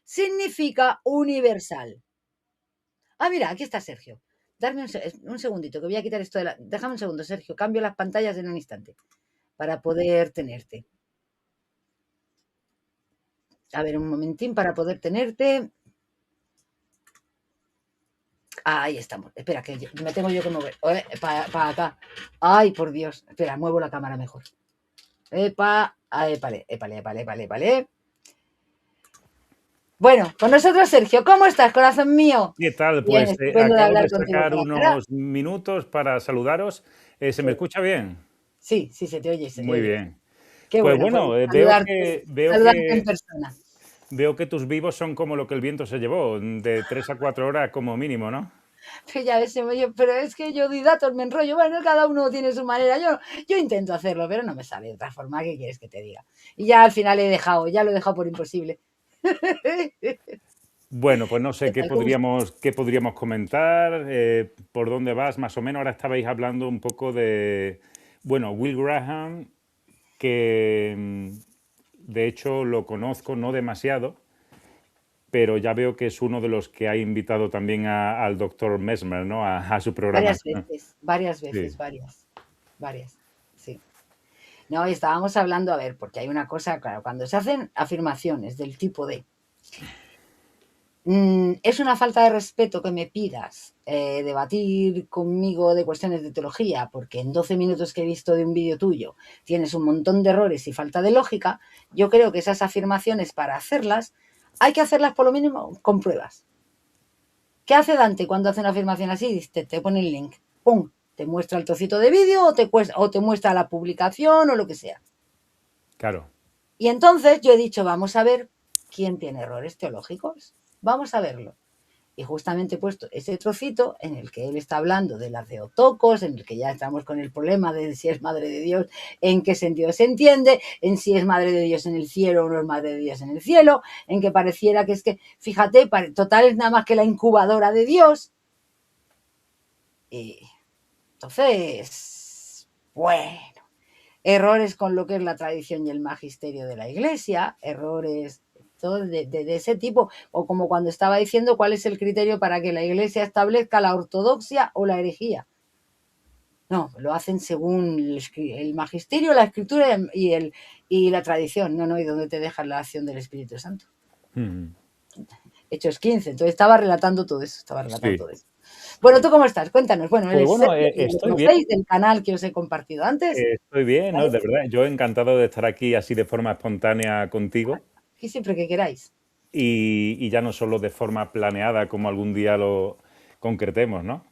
significa universal. Ah, mira, aquí está Sergio. Darme un segundito, que voy a quitar esto de la... Déjame un segundo, Sergio. Cambio las pantallas en un instante para poder tenerte. A ver, un momentín para poder tenerte. Ahí estamos. Espera, que me tengo yo que mover. Para acá. Ay, por Dios. Espera, muevo la cámara mejor. Épale. Bueno, con nosotros Sergio. ¿Cómo estás, corazón mío? ¿Qué tal? Bien, Pues estupendo de acabo hablar de contigo sacar cara a cara. unos minutos para saludaros. ¿Se me escucha bien? Sí, se te oye, Muy bien. Qué Pues bueno, bueno, saludarte en persona. veo que tus vivos son como lo que el viento se llevó, de 3 a 4 horas como mínimo, ¿no? Pero ya ves, pero es que yo doy datos, me enrollo. Bueno, cada uno tiene su manera. Yo intento hacerlo, pero no me sale de otra forma. ¿Qué quieres que te diga? Y ya al final ya lo he dejado por imposible. Bueno, pues no sé ¿Qué qué tal? ¿Cómo estás? podríamos comentar, por dónde vas, más o menos. Ahora estabais hablando un poco de, bueno, Will Graham, que de hecho lo conozco no demasiado, pero ya veo que es uno de los que ha invitado también al doctor Mesmer, ¿no? A su programa. Varias Sí. veces, varias, sí. No, y estábamos hablando, a ver, porque hay una cosa, claro, cuando se hacen afirmaciones del tipo de es una falta de respeto que me pidas debatir conmigo de cuestiones de teología, porque en 12 minutos que he visto de un vídeo tuyo tienes un montón de errores y falta de lógica. Yo creo que esas afirmaciones, para hacerlas, hay que hacerlas por lo mínimo con pruebas. ¿Qué hace Dante cuando hace una afirmación así? Te pone el link, ¡pum! Te muestra el trocito de vídeo o te muestra la publicación o lo que sea. Claro. Y entonces yo he dicho, vamos a ver quién tiene errores teológicos. Vamos a verlo. Y justamente he puesto ese trocito en el que él está hablando de la Theotokos, en el que ya estamos con el problema de si es madre de Dios, en qué sentido se entiende, en si es madre de Dios en el cielo o no es madre de Dios en el cielo, en que pareciera que es que, fíjate, total es nada más que la incubadora de Dios. Y entonces, bueno, errores con lo que es la tradición y el magisterio de la Iglesia, errores de ese tipo, o como cuando estaba diciendo cuál es el criterio para que la Iglesia establezca la ortodoxia o la herejía. No, lo hacen según el magisterio, la escritura y la tradición. No, ¿y dónde te dejan la acción del Espíritu Santo? Hechos 15. Entonces estaba relatando todo eso. Sí. Bueno, ¿tú cómo estás? Cuéntanos. Bueno, él Pues es bueno, Sergio, y lo estoy bien. conocéis del canal que os he compartido antes. Estoy bien, ¿no? ¿Vale? De verdad, yo encantado de estar aquí así de forma espontánea contigo Aquí siempre que queráis. y ya no solo de forma planeada como algún día lo concretemos, ¿no?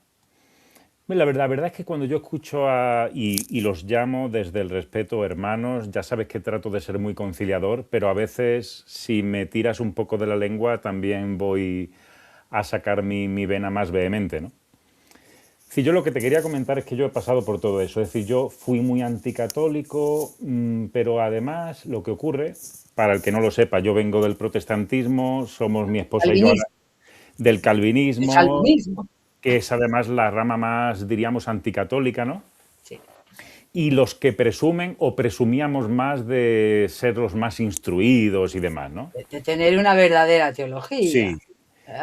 La verdad es que cuando yo escucho y los llamo desde el respeto hermanos, ya sabes que trato de ser muy conciliador, pero a veces si me tiras un poco de la lengua también voy a sacar mi vena más vehemente, ¿no? Sí, yo lo que te quería comentar es que yo he pasado por todo eso. Es decir, yo fui muy anticatólico, pero además lo que ocurre, para el que no lo sepa, yo vengo del protestantismo, somos mi esposa y yo ahora Calvinismo. del El calvinismo, calvinismo. que es además la rama más, diríamos, anticatólica, ¿no? Sí. Y los que presumen o presumíamos más de ser los más instruidos y demás, ¿no? De tener una verdadera teología. Sí,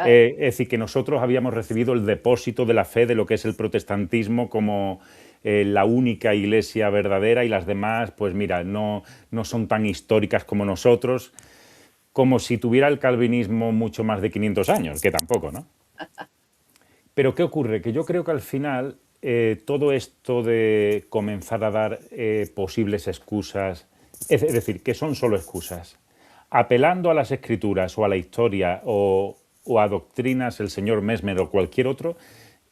es decir, que nosotros habíamos recibido el depósito de la fe de lo que es el protestantismo como la única iglesia verdadera y las demás, pues mira, no son tan históricas como nosotros, como si tuviera el calvinismo mucho más de 500 años, que tampoco, ¿no? Pero ¿qué ocurre? Que yo creo que al final todo esto de comenzar a dar posibles excusas, es decir, que son solo excusas, apelando a las escrituras o a la historia o a doctrinas, el señor Mesmer o cualquier otro,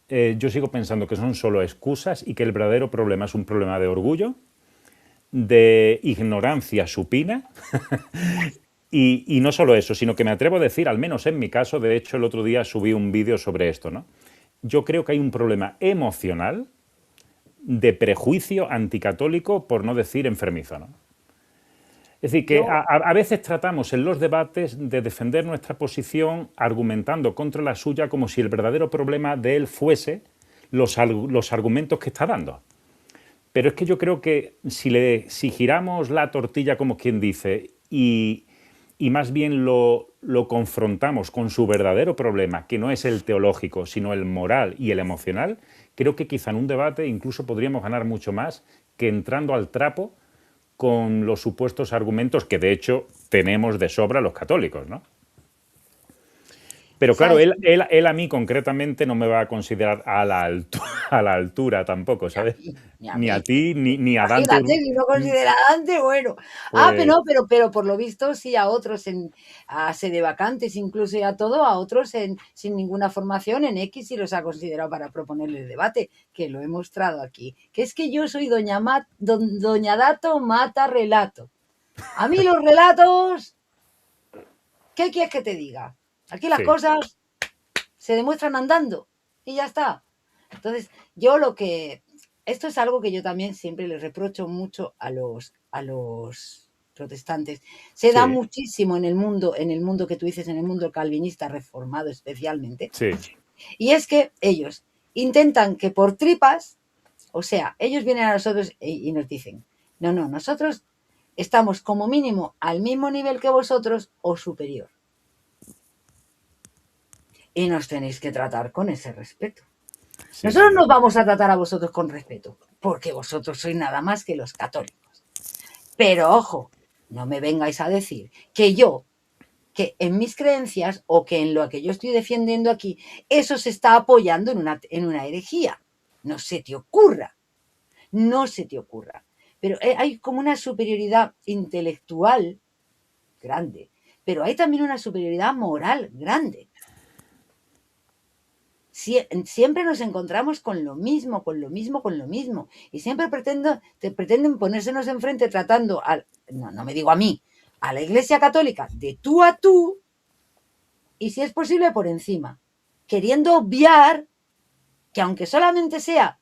yo sigo pensando que son solo excusas y que el verdadero problema es un problema de orgullo, de ignorancia supina y no solo eso, sino que me atrevo a decir, al menos en mi caso, de hecho el otro día subí un vídeo sobre esto, ¿no? Yo creo que hay un problema emocional de prejuicio anticatólico, por no decir enfermizo, ¿no? Es decir, que Yo, a veces tratamos en los debates de defender nuestra posición argumentando contra la suya como si el verdadero problema de él fuese los argumentos que está dando. Pero es que yo creo que si giramos la tortilla como quien dice y más bien lo lo confrontamos con su verdadero problema, que no es el teológico, sino el moral y el emocional, creo que quizá en un debate incluso podríamos ganar mucho más que entrando al trapo con los supuestos argumentos que de hecho tenemos de sobra los católicos, ¿no? Pero claro, ¿Sabes? él a mí concretamente no me va a considerar a la altura tampoco, Ni a ¿sabes? mí, ni a Ni a mí. ti, ni a Dante Imagínate, Urbano. si no considera a Dante, bueno. Ah, pero Pues no, pero por lo visto sí a otros a sedevacantes, incluso y a todo, a otros sin ninguna formación en X y los ha considerado para proponerles debate, que lo he mostrado aquí. Que es que yo soy doña Dato mata relato. A mí los relatos, ¿qué quieres que te diga? Aquí las sí, cosas se demuestran andando y ya está. Entonces, yo lo que... Esto es algo que yo también siempre le reprocho mucho a los protestantes. Se da sí, muchísimo en el mundo que tú dices, en el mundo calvinista reformado especialmente. sí. Y es que ellos intentan que por tripas, o sea, ellos vienen a nosotros y nos dicen, no, no, nosotros estamos como mínimo al mismo nivel que vosotros o superior. Y nos tenéis que tratar con ese respeto. Sí, Nosotros sí. nos vamos a tratar a vosotros con respeto, porque vosotros sois nada más que los católicos. Pero ojo, no me vengáis a decir que en mis creencias o que en lo que yo estoy defendiendo aquí, eso se está apoyando en una herejía. No se te ocurra, no se te ocurra. Pero hay como una superioridad intelectual grande, pero hay también una superioridad moral grande. Siempre nos encontramos con lo mismo, con lo mismo, con lo mismo. Y siempre pretenden ponérsenos enfrente tratando, no me digo a mí, a la Iglesia Católica de tú a tú y si es posible por encima, queriendo obviar que aunque solamente sea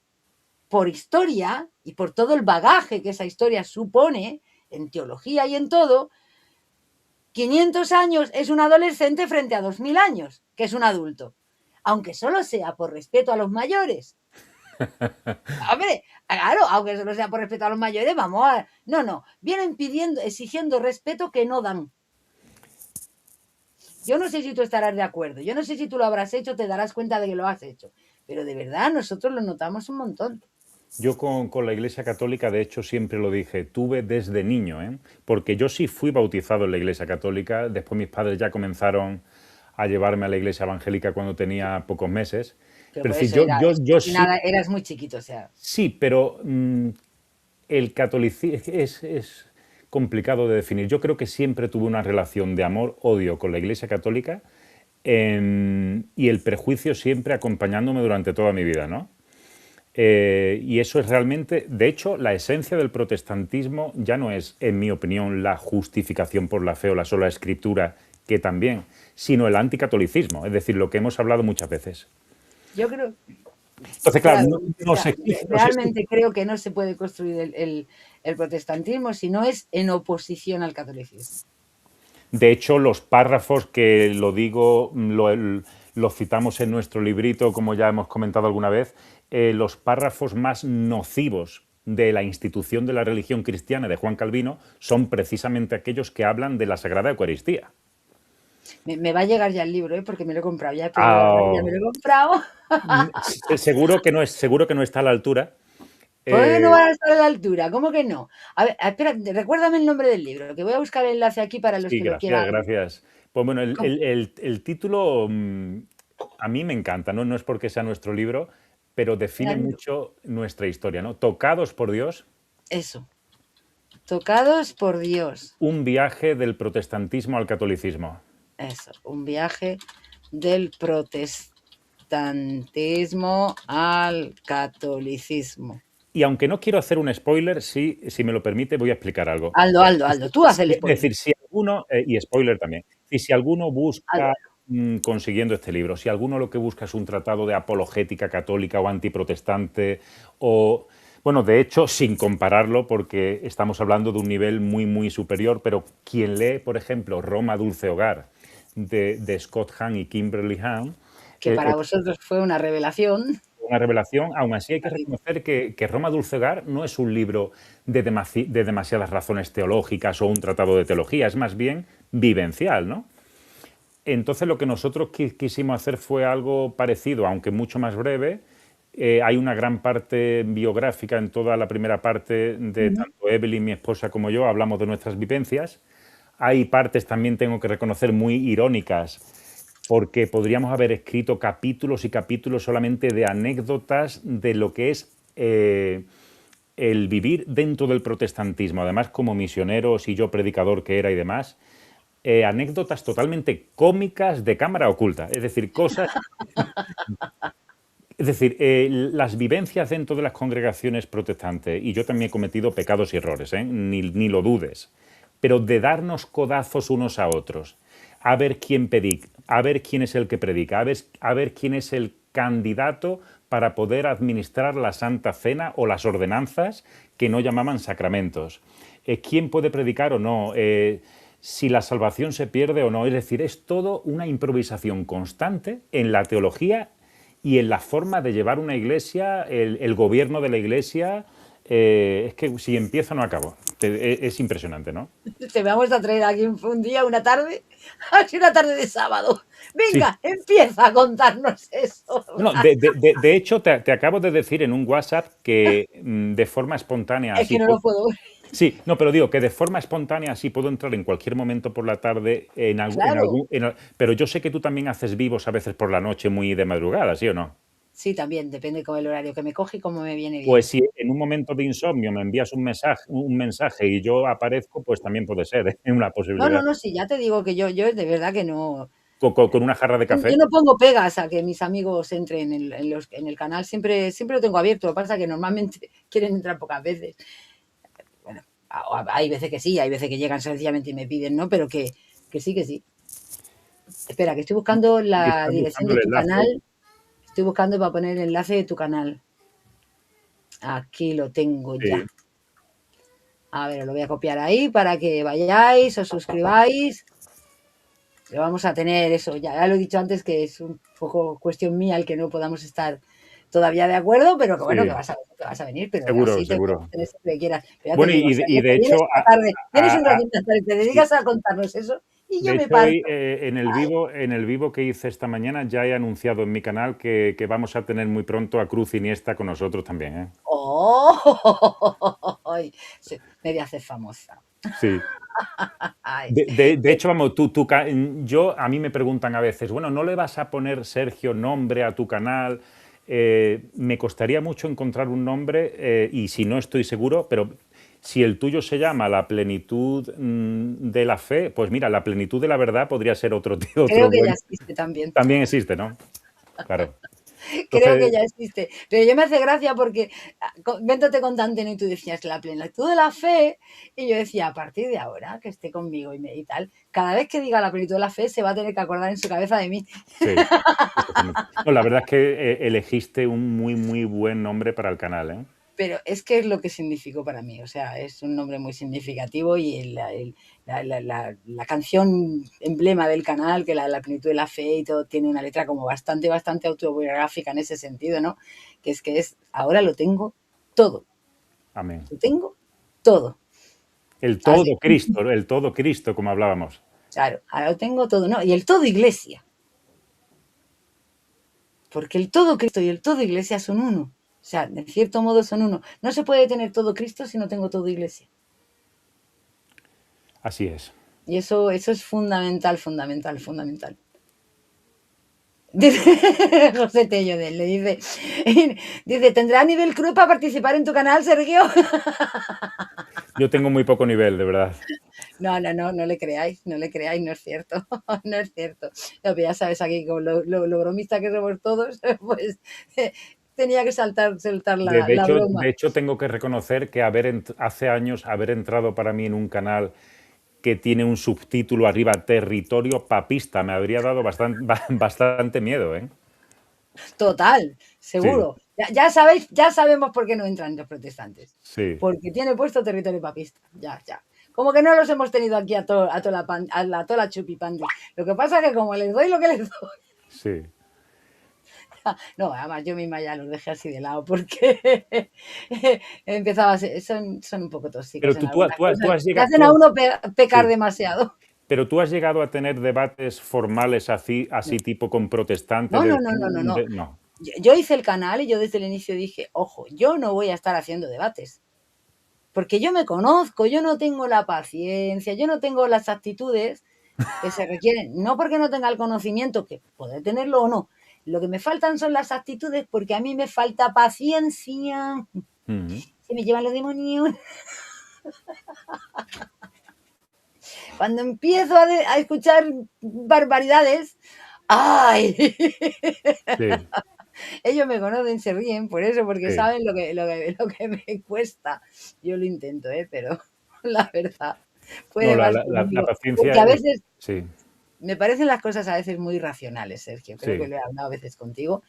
por historia y por todo el bagaje que esa historia supone en teología y en todo, 500 años es un adolescente frente a 2000 años, que es un adulto. Aunque solo sea por respeto a los mayores. Hombre, claro, aunque solo sea por respeto a los mayores, vamos a... No, no, vienen pidiendo, exigiendo respeto que no dan. Yo no sé si tú estarás de acuerdo, yo no sé si tú lo habrás hecho, te darás cuenta de que lo has hecho, pero de verdad nosotros lo notamos un montón. Yo con la Iglesia Católica, de hecho, siempre lo dije, tuve desde niño, ¿eh? Porque yo sí fui bautizado en la Iglesia Católica, después mis padres ya comenzaron a llevarme a la Iglesia Evangélica cuando tenía pocos meses, Pero pero por es decir, eso era, yo sí, nada, eras muy chiquito, o sea, sí, pero el catolicismo es complicado de definir. Yo creo que siempre tuve una relación de amor-odio con la Iglesia Católica y el prejuicio siempre acompañándome durante toda mi vida, ¿no? Y eso es realmente, de hecho, la esencia del protestantismo ya no es, en mi opinión, la justificación por la fe o la sola escritura, que también, sino el anticatolicismo, es decir, lo que hemos hablado muchas veces. yo creo, Entonces, claro, claro, no se exige, no se exige. realmente creo que no se puede construir el protestantismo si no es en oposición al catolicismo. De hecho, los párrafos que lo digo, lo citamos en nuestro librito, como ya hemos comentado alguna vez, los párrafos más nocivos de la institución de la religión cristiana de Juan Calvino son precisamente aquellos que hablan de la Sagrada Eucaristía. Me va a llegar ya el libro, porque me lo he comprado, ya he pedido ahorrar, ya me Ah, lo he comprado. seguro que no está a la altura. ¿Por qué no Eh, van a estar a la altura? ¿Cómo que no? A ver, espera, recuérdame el nombre del libro, que voy a buscar el enlace aquí para los sí, que lo gracias, quieran. gracias. Pues bueno, ¿Cómo? el título a mí me encanta, ¿no? No es porque sea nuestro libro, pero define mucho nuestra historia, ¿no? Tocados por Dios, Eso, tocados por Dios. un viaje del protestantismo al catolicismo. Eso, un viaje del protestantismo al catolicismo. Y aunque no quiero hacer un spoiler, sí, si me lo permite, voy a explicar algo. Aldo, Aldo, Aldo, tú haz el Es spoiler. decir, si alguno, y spoiler también, y si alguno Aldo, busca, Aldo. consiguiendo este libro, si alguno lo que busca es un tratado de apologética católica o antiprotestante, o, bueno, de hecho, sin compararlo, porque estamos hablando de un nivel muy, muy superior, pero quien lee, por ejemplo, Roma Dulce Hogar, de Scott Hahn y Kimberly Hahn, Que para vosotros fue una revelación. una revelación. Aún así hay que reconocer que Roma Dulce Hogar no es un libro de demasiadas razones teológicas o un tratado de teología, es más bien vivencial, ¿no? Entonces lo que nosotros quisimos hacer fue algo parecido, aunque mucho más breve. Hay una gran parte biográfica en toda la primera parte de Ujú. tanto Evelyn, mi esposa, como yo, hablamos de nuestras vivencias. Hay partes también, tengo que reconocer, muy irónicas, porque podríamos haber escrito capítulos y capítulos solamente de anécdotas de lo que es el vivir dentro del protestantismo, además como misioneros y yo predicador que era y demás, anécdotas totalmente cómicas de cámara oculta, es decir, cosas, es decir, las vivencias dentro de las congregaciones protestantes, y yo también he cometido pecados y errores, ni lo dudes, pero de darnos codazos unos a otros, a ver quién predica, a ver quién es el que predica, a ver quién es el candidato para poder administrar la Santa Cena o las ordenanzas que no llamaban sacramentos. ¿Quién puede predicar o no? Si la salvación se pierde o no. Es decir, es todo una improvisación constante en la teología y en la forma de llevar una iglesia, el gobierno de la iglesia. Es que si empiezo no acabo. Es impresionante, ¿no? Te vamos a traer aquí un día, una tarde, así una tarde de sábado. Sí. Venga, empieza a contarnos eso. No, de hecho, te acabo de decir en un WhatsApp que de forma espontánea, Es así, que no lo puedo ver. sí, no, pero digo que de forma espontánea así puedo entrar en cualquier momento por la tarde Claro. pero yo sé que tú también haces vivos a veces por la noche muy de madrugada, ¿sí o no? Sí, también, depende con el horario que me coge y cómo me viene Pues bien. si en un momento de insomnio me envías un mensaje y yo aparezco, pues también puede ser, ¿eh? Una No, no, posibilidad. no, sí, ya te digo que yo de verdad que no. Con una jarra de Yo café. no pongo pegas a que mis amigos entren en el canal, siempre, siempre lo tengo abierto. Lo que pasa es que normalmente quieren entrar pocas veces. Bueno, hay veces que sí, hay veces que llegan sencillamente y me piden, ¿no? Pero que sí, que sí. Espera, que estoy buscando Y la estás dirección buscando de el tu enlace. canal. Estoy buscando para poner el enlace de tu canal. Aquí lo tengo Sí. ya. A ver, lo voy a copiar ahí para que vayáis, os suscribáis. Lo vamos a tener eso, ya lo he dicho antes que es un poco cuestión mía el que no podamos estar todavía de acuerdo, pero que bueno, Sí, que vas a venir, pero seguro, así te puedes seguro. tener siempre que quieras. Pero ya te Bueno, digo, o sea, y que de te hecho, vienes una tarde, vienes un a- ratito esta tarde, te sí. dedicas a contarnos eso y yo De me hecho, hoy parto. en el vivo que hice esta mañana ya he anunciado en mi canal que vamos a tener muy pronto a Cruz Iniesta con nosotros también, ¿eh? ¡Oh! Sí, me voy a hacer famosa. Sí. Ay, De hecho, vamos, a mí me preguntan a veces, bueno, ¿no le vas a poner, Sergio, nombre a tu canal? Me costaría mucho encontrar un nombre y si no estoy seguro, pero si el tuyo se llama La plenitud de la fe, pues mira, La plenitud de la verdad podría ser otro, creo otro que ya buen. existe también. También existe, ¿no? Claro. Creo que Entonces, ya existe. Pero yo me hace gracia porque Véntate con Dante, ¿no? Y tú decías la plenitud de la fe. Y yo decía, a partir de ahora, que esté conmigo y tal, cada vez que diga la plenitud de la fe, se va a tener que acordar en su cabeza de mí. sí, exactamente. No, la verdad es que elegiste un muy, muy buen nombre para el canal, ¿eh? Pero es que es lo que significó para mí. O sea, es un nombre muy significativo y la canción emblema del canal, que la plenitud de la fe y todo, tiene una letra como bastante, bastante autobiográfica en ese sentido, ¿no? Que es, ahora lo tengo todo. Amén. Lo tengo todo. Así, El todo Cristo, como hablábamos. claro, ahora lo tengo todo, ¿no? Y el todo iglesia, porque el todo Cristo y el todo iglesia son uno. O sea, de cierto modo son uno. No se puede tener todo Cristo si no tengo todo iglesia. Así es. Y eso es fundamental, fundamental, fundamental. Dice José Tello le dice, ¿tendrá nivel cruz para participar en tu canal, Sergio? Yo tengo muy poco nivel, de verdad. No, no, no, no le creáis, no le creáis, no es cierto, no es cierto. No, pero ya sabes, aquí con lo bromista que somos todos, pues tenía que saltar la broma. De hecho, tengo que reconocer que hace años haber entrado para mí en un canal que tiene un subtítulo arriba, Territorio Papista, me habría dado bastante miedo, ¿eh? Total, Sí, seguro. Ya sabéis, ya sabemos por qué no entran los protestantes. sí, Porque tiene puesto territorio papista. Ya, ya. Como que no los hemos tenido aquí a toda la chupipandi. Lo que pasa es que como les doy lo que les doy. sí. No, además yo misma ya los dejé así de lado porque empezaba a ser, son un poco tóxicos Pero en algunas tú cosas. has Le llegado, hacen a uno pecar sí. demasiado. Pero tú has llegado a tener debates formales así No, tipo con protestantes no, de no, no, decir, no, no, no. no. Yo hice el canal y yo desde el inicio dije, ojo, yo no voy a estar haciendo debates, porque yo me conozco, yo no tengo la paciencia, yo no tengo las actitudes que se requieren, no porque no tenga el conocimiento, que puede tenerlo o no. Lo que me faltan son las actitudes porque a mí me falta paciencia. Ujú. Se me llevan los demonios. Cuando empiezo a escuchar barbaridades, ¡ay! Sí, Ellos me conocen, se ríen por eso, porque sí. saben lo que me cuesta. Yo lo intento, pero la verdad No, puede la, más la- la- la conmigo. Porque paciencia a es... veces Sí, me parecen las cosas a veces muy racionales, Sergio. Creo que sí. lo he hablado a veces contigo.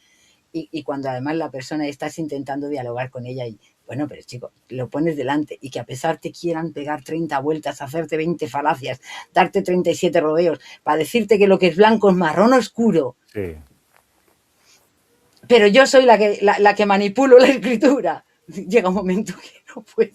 Y cuando además la persona estás intentando dialogar con ella y, bueno, pero chico, lo pones delante y que a pesar te quieran pegar 30 vueltas, hacerte 20 falacias, darte 37 rodeos, para decirte que lo que es blanco es marrón oscuro, Sí. pero yo soy la que manipulo la escritura. Llega un momento que no puedo.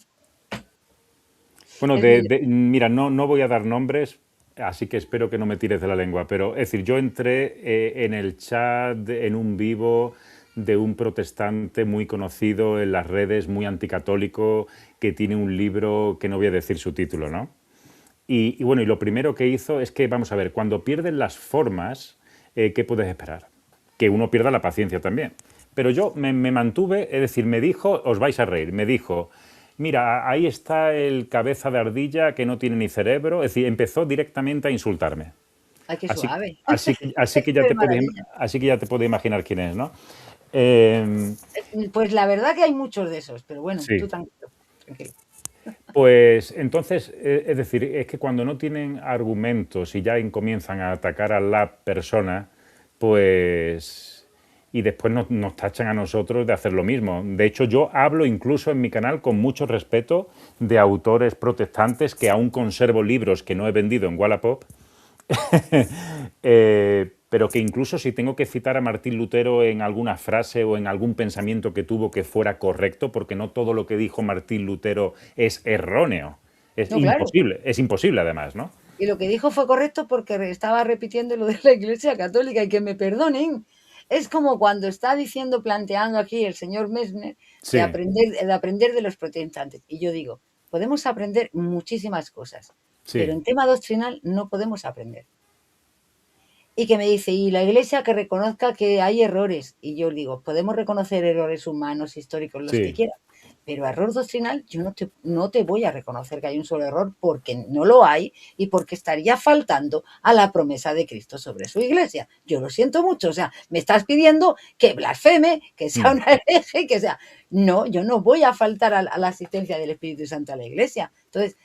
Bueno, Es muy... mira, no voy a dar nombres, así que espero que no me tires de la lengua, pero es decir, yo entré en el chat, en un vivo de un protestante muy conocido en las redes, muy anticatólico, que tiene un libro que no voy a decir su título, ¿no? Y bueno, y lo primero que hizo es que, vamos a ver, cuando pierden las formas, ¿qué puedes esperar? Que uno pierda la paciencia también. Pero yo me mantuve, es decir, me dijo, os vais a reír, me dijo, mira, ahí está el cabeza de ardilla que no tiene ni cerebro, es decir, empezó directamente a insultarme. Ay, qué Así, suave. ya Qué te puedes, maravilla. así que ya te puedes imaginar quién es, ¿no? Eh, Pues la verdad que hay muchos de esos, pero bueno, tú sí, tranquilo, tranquilo. pues entonces, es decir, es que cuando no tienen argumentos y ya comienzan a atacar a la persona, pues... Y después nos tachan a nosotros de hacer lo mismo. De hecho, yo hablo incluso en mi canal con mucho respeto de autores protestantes que aún conservo libros que no he vendido en Wallapop. Pero que incluso si tengo que citar a Martín Lutero en alguna frase o en algún pensamiento que tuvo que fuera correcto, porque no todo lo que dijo Martín Lutero es erróneo. No, claro. Es imposible además, ¿no? Y lo que dijo fue correcto porque estaba repitiendo lo de la Iglesia Católica y que me perdonen. Es como cuando está diciendo, planteando aquí el señor Messner Sí, de aprender de los protestantes. Y yo digo, podemos aprender muchísimas cosas, pero sí, en tema doctrinal no podemos aprender. Y que me dice, y la Iglesia que reconozca que hay errores. Y yo digo, podemos reconocer errores humanos, históricos, los que sí. quieran, pero error doctrinal yo no te voy a reconocer que hay un solo error porque no lo hay y porque estaría faltando a la promesa de Cristo sobre su Iglesia. Yo lo siento mucho, o sea, me estás pidiendo que blasfeme, que sea Mm. una hereje, que sea... No, yo no voy a faltar a la asistencia del Espíritu Santo a la Iglesia. Entonces,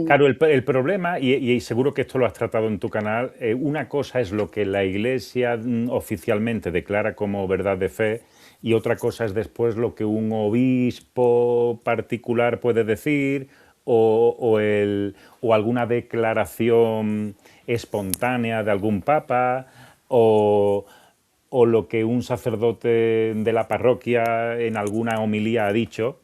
Claro, el problema, y seguro que esto lo has tratado en tu canal, una cosa es lo que la Iglesia oficialmente declara como verdad de fe y otra cosa es después lo que un obispo particular puede decir o alguna declaración espontánea de algún papa o, o lo que un sacerdote de la parroquia en alguna homilía ha dicho,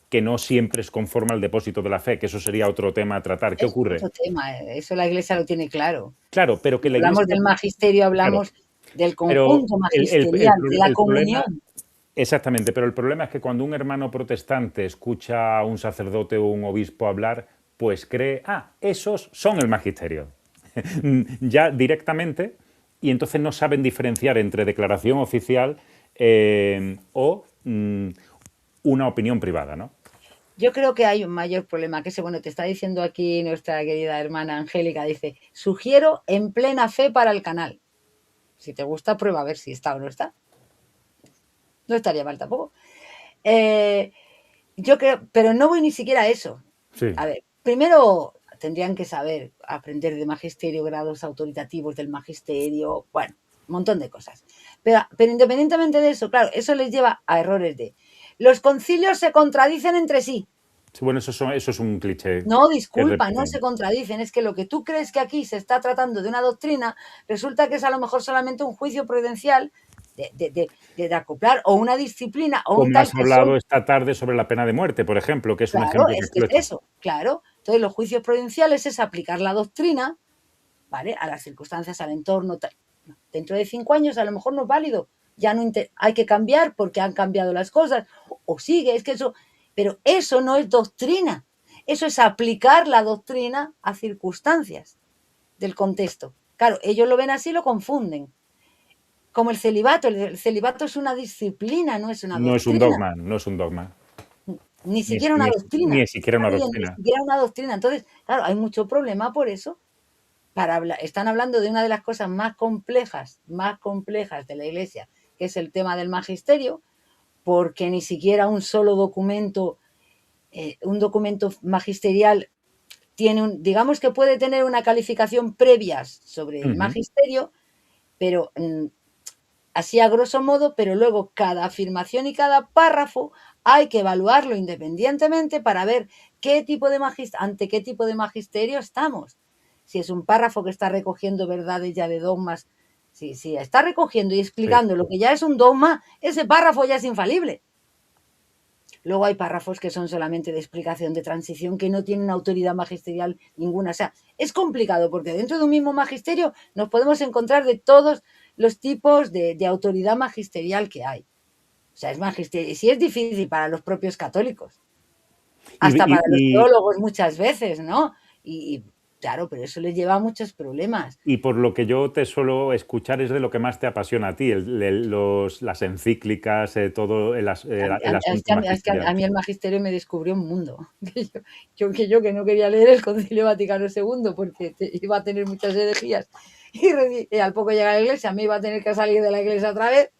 que no siempre es conforme al depósito de la fe, que eso sería otro tema a tratar. ¿Qué es ocurre? otro tema, eso la Iglesia lo tiene claro. Claro, pero que Cuando la hablamos Iglesia... del magisterio, Claro, hablamos del pero conjunto magisterial, de la el problema... comunión. Exactamente, pero el problema es que cuando un hermano protestante escucha a un sacerdote o un obispo hablar, pues cree, esos son el magisterio. Ya directamente, y entonces no saben diferenciar entre declaración oficial o una opinión privada, ¿no? Yo creo que hay un mayor problema, que bueno, te está diciendo aquí nuestra querida hermana Angélica, dice, sugiero en plena fe para el canal. Si te gusta, prueba a ver si está o no está. No estaría mal tampoco. Eh, yo creo, pero no voy ni siquiera a eso. Sí, A ver, primero tendrían que saber aprender de magisterio, grados autoritativos del magisterio, bueno, un montón de cosas. Pero independientemente de eso, claro, eso les lleva a errores de... Los concilios se contradicen entre sí. sí, bueno, eso es un cliché No, que disculpa, no se repiten. contradicen. Es que lo que tú crees que aquí se está tratando de una doctrina, resulta que es a lo mejor solamente un juicio prudencial de acoplar o una disciplina o un Como tal has que son... hablado esta tarde sobre la pena de muerte, por ejemplo, que es un Claro, ejemplo que es has que es puesto. eso, claro. Entonces, los juicios prudenciales es aplicar la doctrina ¿vale? A las circunstancias, al entorno. Tal. Dentro de 5 años a lo mejor no es válido, ya no hay que cambiar porque han cambiado las cosas, o sigue, es que eso, pero eso no es doctrina, eso es aplicar la doctrina a circunstancias del contexto. Claro, ellos lo ven así, lo confunden. Como el celibato es una disciplina, no es una No es un doctrina. dogma, no es un dogma. Ni Ni, siquiera una ni, doctrina. ni siquiera una Bien, ni doctrina. siquiera una doctrina. Entonces, claro, hay mucho problema por eso. Están hablando de una de las cosas más complejas de la Iglesia, que es el tema del magisterio, porque ni siquiera un solo documento, un documento magisterial tiene digamos que puede tener una calificación previa sobre el magisterio, pero así a grosso modo, pero luego cada afirmación y cada párrafo hay que evaluarlo independientemente para ver ante qué tipo de magisterio estamos. Si es un párrafo que está recogiendo verdades ya de dogmas, si está recogiendo y explicando lo que ya es un dogma, ese párrafo ya es infalible. Luego hay párrafos que son solamente de explicación de transición, que no tienen autoridad magisterial ninguna. O sea, es complicado porque dentro de un mismo magisterio nos podemos encontrar de todos los tipos de autoridad magisterial que hay. O sea, es magisterio. Y sí es difícil para los propios católicos, hasta Y, para los y, teólogos muchas veces, ¿no? Y claro, pero eso les lleva a muchos problemas. y por lo que yo te suelo escuchar es de lo que más te apasiona a ti, las encíclicas, todo el asunto Es que magisterial. a mí el magisterio me descubrió un mundo. Yo que no quería leer el Concilio Vaticano II porque iba a tener muchas herejías y al poco llegar a la iglesia me iba a tener que salir de la iglesia otra vez,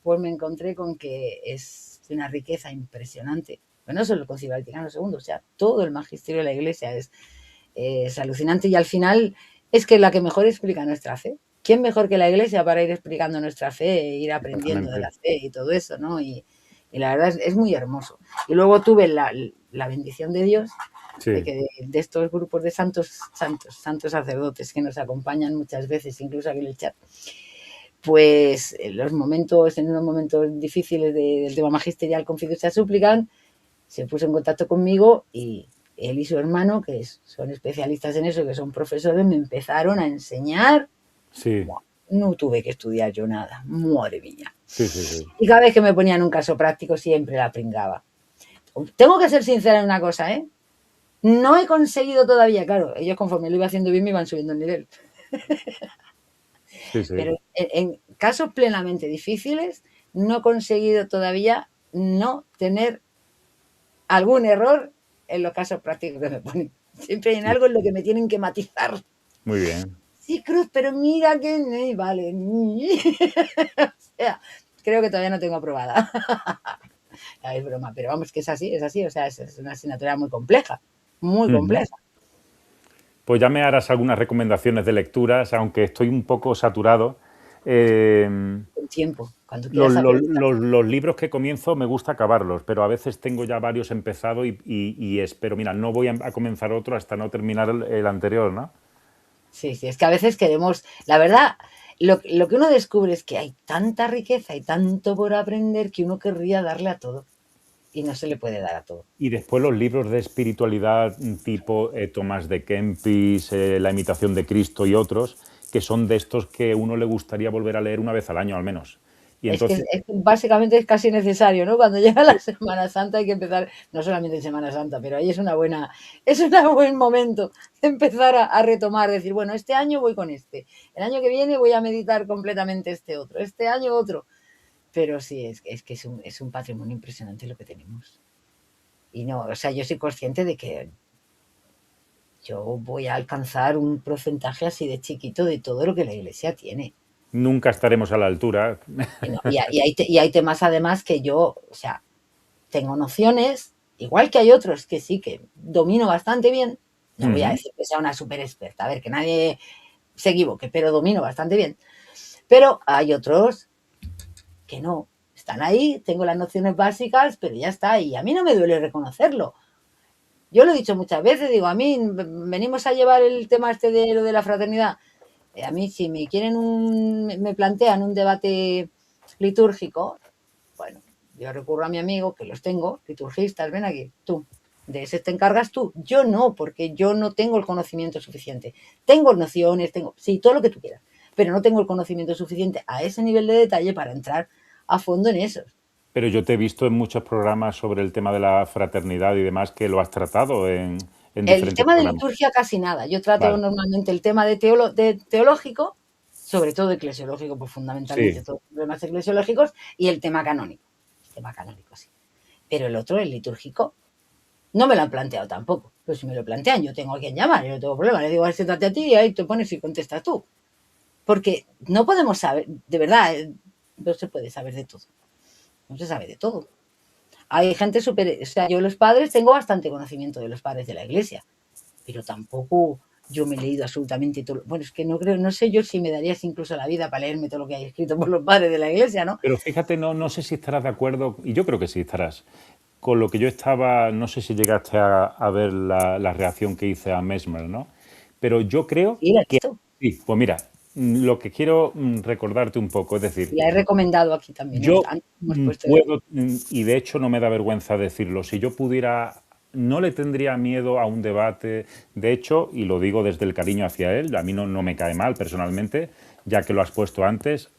pues me encontré con que es una riqueza impresionante. Pero no solo el Concilio Vaticano II, o sea, todo el magisterio de la iglesia es alucinante y al final es que es la que mejor explica nuestra fe. ¿Quién mejor que la iglesia para ir explicando nuestra fe, ir aprendiendo de Exactamente. la fe y todo eso, ¿no? Y la verdad es muy hermoso. Y luego tuve la bendición de Dios de Sí. que de estos grupos de santos sacerdotes que nos acompañan muchas veces, incluso aquí en el chat, pues en unos momentos difíciles del tema magisterial con fiducia suplican, se puso en contacto conmigo y él y su hermano, que son especialistas en eso, que son profesores, me empezaron a enseñar. Sí, No tuve que estudiar yo nada, madre mía. sí, sí, sí. Y cada vez que me ponían un caso práctico siempre la pringaba. Tengo que ser sincera en una cosa, ¿eh? No he conseguido todavía, claro, ellos conforme lo iba haciendo bien me iban subiendo el nivel, Sí, sí. pero en casos plenamente difíciles no he conseguido todavía no tener algún error en los casos prácticos que me ponen. Siempre hay algo en lo que me tienen que matizar. Muy bien. Sí, Cruz, pero mira que... Vale. O sea, creo que todavía no tengo aprobada. Es broma, pero vamos, que es así, o sea, es una asignatura muy compleja, muy compleja. Pues ya me harás algunas recomendaciones de lecturas, aunque estoy un poco saturado. El tiempo, cuando Los, quieras los- aprovechar. los- los libros que comienzo me gusta acabarlos, pero a veces tengo ya varios empezados y espero, mira, no voy a comenzar otro hasta no terminar el anterior, ¿no? Sí, sí, es que a veces queremos, la verdad, lo que uno descubre es que hay tanta riqueza y tanto por aprender que uno querría darle a todo y no se le puede dar a todo. Y después los libros de espiritualidad tipo Tomás de Kempis, La imitación de Cristo y otros, que son de estos que uno le gustaría volver a leer una vez al año al menos. Y entonces, Básicamente es casi necesario, ¿no? Cuando llega la Semana Santa hay que empezar, no solamente en Semana Santa, pero ahí es un buen momento de empezar a retomar, decir, bueno, este año voy con este, el año que viene voy a meditar completamente este año otro. Pero sí, es que es un patrimonio impresionante lo que tenemos. Y no, o sea, yo soy consciente de que yo voy a alcanzar un porcentaje así de chiquito de todo lo que la iglesia tiene. nunca estaremos a la altura. Y hay temas además que yo, o sea, tengo nociones, igual que hay otros que sí que domino bastante bien. No voy a decir que sea una súper experta, a ver, que nadie se equivoque, pero domino bastante bien. Pero hay otros que no, están ahí, tengo las nociones básicas, pero ya está, y a mí no me duele reconocerlo. Yo lo he dicho muchas veces, digo, a mí venimos a llevar el tema este de lo de la fraternidad. A mí si me plantean un debate litúrgico, bueno, yo recurro a mi amigo, que los tengo, liturgistas, ven aquí, tú. De ese te encargas tú. Yo no, porque yo no tengo el conocimiento suficiente. Tengo nociones, sí, todo lo que tú quieras, pero no tengo el conocimiento suficiente a ese nivel de detalle para entrar a fondo en eso. Pero yo te he visto en muchos programas sobre el tema de la fraternidad y demás que lo has tratado en El diferentes tema de programas. liturgia casi nada. Yo trato Vale. normalmente el tema de teológico, sobre todo eclesiológico, pues fundamentalmente Sí, todos los problemas eclesiológicos, y el tema canónico. El tema canónico, sí. Pero el otro, el litúrgico, no me lo han planteado tampoco. Pero si me lo plantean, yo tengo a quien llamar, yo no tengo problema. Le digo, siéntate a ti y ahí te pones y contestas tú. Porque no podemos saber, de verdad, no se puede saber de todo. No se sabe de todo. Hay gente súper, o sea, yo los padres tengo bastante conocimiento de los padres de la iglesia, pero tampoco yo me he leído absolutamente todo. Bueno, es que no creo, no sé yo si me darías incluso la vida para leerme todo lo que hay escrito por los padres de la iglesia, ¿no? pero fíjate, no sé si estarás de acuerdo, y yo creo que sí estarás, con lo que yo estaba, no sé si llegaste a ver la reacción que hice a Mesmer, ¿no? Pero yo creo Y la he que visto. sí, pues mira, lo que quiero recordarte un poco, es decir, Y la he recomendado aquí también. yo Antes hemos puesto puedo, y de hecho no me da vergüenza decirlo, si yo pudiera, no le tendría miedo a un debate, de hecho, y lo digo desde el cariño hacia él, a mí no me cae mal personalmente, ya que lo has puesto antes,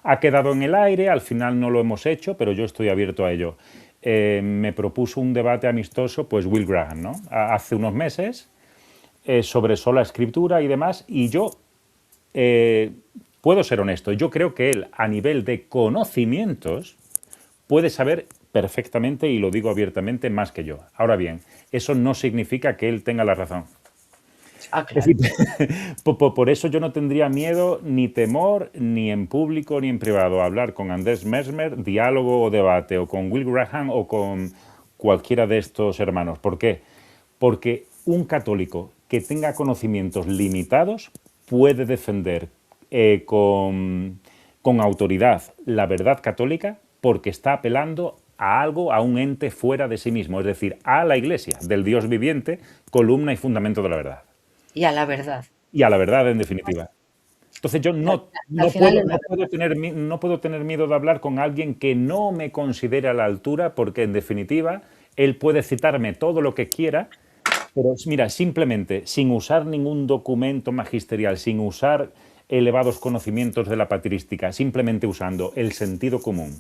ha quedado en el aire, al final no lo hemos hecho, pero yo estoy abierto a ello. Me propuso un debate amistoso, pues Will Graham, ¿no? Hace unos meses, sobre sola escritura y demás, y yo eh, puedo ser honesto, yo creo que él, a nivel de conocimientos, puede saber perfectamente, y lo digo abiertamente, más que yo. Ahora bien, eso no significa que él tenga la razón. Ah, Es claro. decir, por eso yo no tendría miedo ni temor, ni en público ni en privado, a hablar con Andrés Mesmer, diálogo o debate, o con Will Graham o con cualquiera de estos hermanos. ¿Por qué? Porque un católico que tenga conocimientos limitados puede defender con autoridad la verdad católica porque está apelando a algo, a un ente fuera de sí mismo, es decir, a la Iglesia, del Dios viviente, columna y fundamento de la verdad. Y a la verdad. Y a la verdad, en definitiva. Entonces yo Al, no, al final es la no puedo tener miedo de hablar con alguien que no me considere a la altura, porque en definitiva él puede citarme todo lo que quiera, pero mira, simplemente sin usar ningún documento magisterial, sin usar elevados conocimientos de la patrística, simplemente usando el sentido común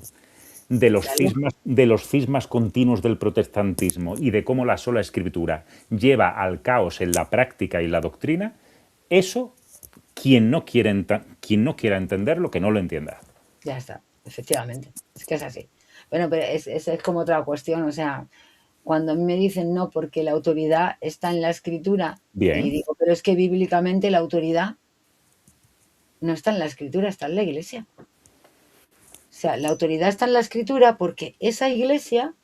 verdad. de los cismas continuos del protestantismo y de cómo la sola escritura lleva al caos en la práctica y la doctrina, eso, quien no quiera entenderlo, que no lo entienda. Ya está, efectivamente. Es que es así. Bueno, pero es como otra cuestión. O sea, cuando a mí me dicen no, porque la autoridad está en la escritura, y Bien, digo, pero es que bíblicamente la autoridad no está en la escritura, está en la iglesia. O sea, la autoridad está en la escritura porque esa iglesia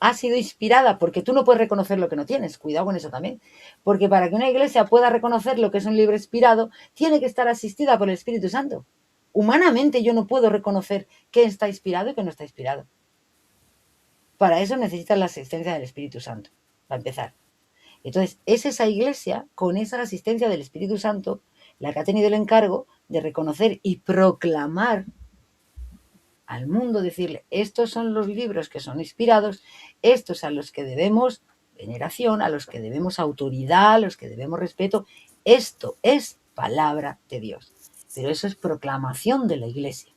ha sido inspirada, porque tú no puedes reconocer lo que no tienes, cuidado con eso también, porque para que una iglesia pueda reconocer lo que es un libro inspirado, tiene que estar asistida por el Espíritu Santo. Humanamente yo no puedo reconocer qué está inspirado y qué no está inspirado. Para eso necesitas la asistencia del Espíritu Santo, para empezar. Entonces, es esa iglesia, con esa asistencia del Espíritu Santo, la que ha tenido el encargo de reconocer y proclamar al mundo, decirle, estos son los libros que son inspirados, estos a los que debemos veneración, a los que debemos autoridad, a los que debemos respeto. Esto es palabra de Dios. Pero eso es proclamación de la iglesia.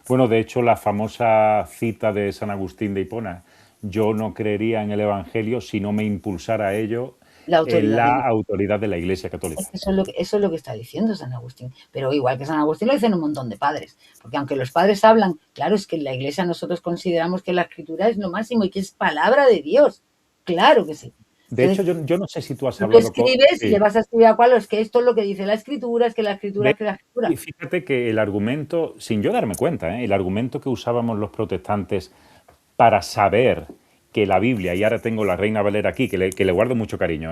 bueno, de hecho, la famosa cita de San Agustín de Hipona, yo no creería en el Evangelio si no me impulsara a ello La en autoridad de la Dios. autoridad de la Iglesia Católica. Eso es lo que está diciendo San Agustín. Pero igual que San Agustín lo dicen un montón de padres. Porque aunque los padres hablan, claro, es que en la iglesia nosotros consideramos que la escritura es lo máximo y que es palabra de Dios. Claro que sí. De hecho, Entonces, yo no sé si tú has tú hablado con... escribes y le Sí. vas a escribir a cuál, es que esto es lo que dice la escritura, es que la escritura, De, es que la y escritura. fíjate que el argumento, sin yo darme cuenta, el argumento que usábamos los protestantes para saber que la Biblia, y ahora tengo la Reina Valera aquí, que le guardo mucho cariño,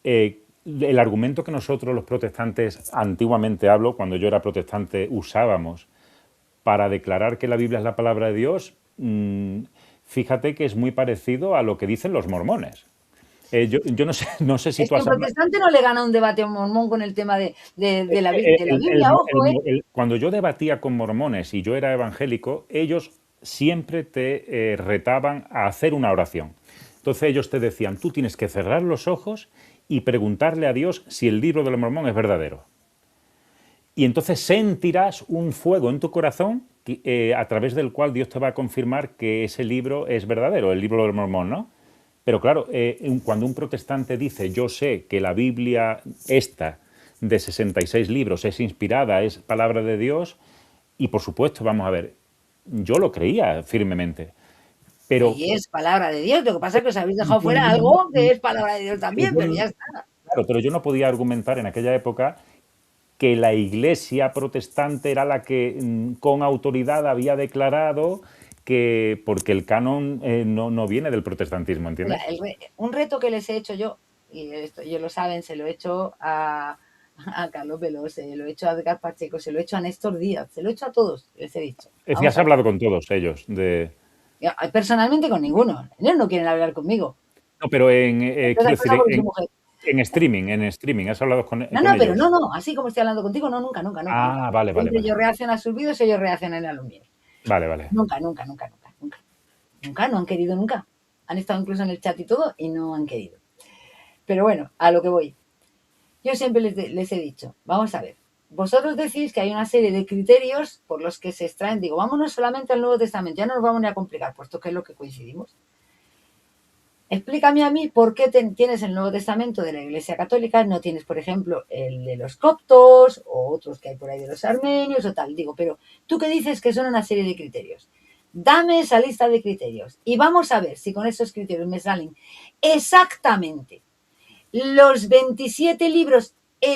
el argumento que nosotros los protestantes, antiguamente hablo, cuando yo era protestante, usábamos para declarar que la Biblia es la palabra de Dios, fíjate que es muy parecido a lo que dicen los mormones. Yo no sé si Es tú que un has hablado... protestante no le gana un debate a un mormón con el tema de la Biblia, ojo, ¿eh? Cuando yo debatía con mormones y yo era evangélico, ellos siempre te retaban a hacer una oración. Entonces ellos te decían, tú tienes que cerrar los ojos y preguntarle a Dios si el libro del Mormón es verdadero. Y entonces sentirás un fuego en tu corazón a través del cual Dios te va a confirmar que ese libro es verdadero, el libro del Mormón, ¿no? Pero claro, cuando un protestante dice, yo sé que la Biblia esta de 66 libros es inspirada, es palabra de Dios, y por supuesto, vamos a ver, yo lo creía firmemente, pero Y es palabra de Dios. Lo que pasa es que os habéis dejado yo fuera algo que es palabra de Dios pero también, pero yo- ya está. claro, pero yo no podía argumentar en aquella época que la Iglesia protestante era la que con autoridad había declarado que, porque el canon no viene del protestantismo, Mira, ¿entiendes? un reto que les he hecho yo, y esto ellos lo saben, se lo he hecho a Carlos Veloz, se lo he hecho a Edgar Pacheco, se lo he hecho a Néstor Díaz, se lo he hecho a todos, les he dicho. Es decir, Vamos has a ver. hablado con todos ellos de... Personalmente con ninguno. Ellos no quieren hablar conmigo. No, pero Entre quiero otras decir, cosas porque su mujer. en streaming, has hablado No, con no, pero no, ellos. no. Así como estoy hablando contigo, no, nunca, nunca, nunca, nunca. Ah, vale, vale, Siempre vale, yo vale. reacciono a sus vídeos, ellos reaccionan a los míos. Vale, vale. Nunca, nunca, nunca, nunca, nunca. Nunca, no han querido nunca. Han estado incluso en el chat y todo y no han querido. Pero bueno, a lo que voy. Yo siempre les he dicho, vamos a ver, vosotros decís que hay una serie de criterios por los que se extraen, digo, vámonos solamente al Nuevo Testamento, ya no nos vamos ni a complicar, puesto que es lo que coincidimos. Explícame a mí por qué tienes el Nuevo Testamento de la Iglesia Católica, no tienes, por ejemplo, el de los coptos o otros que hay por ahí de los armenios o tal. Digo, pero tú que dices que son una serie de criterios. Dame esa lista de criterios y vamos a ver si con esos criterios me salen exactamente los 27 libros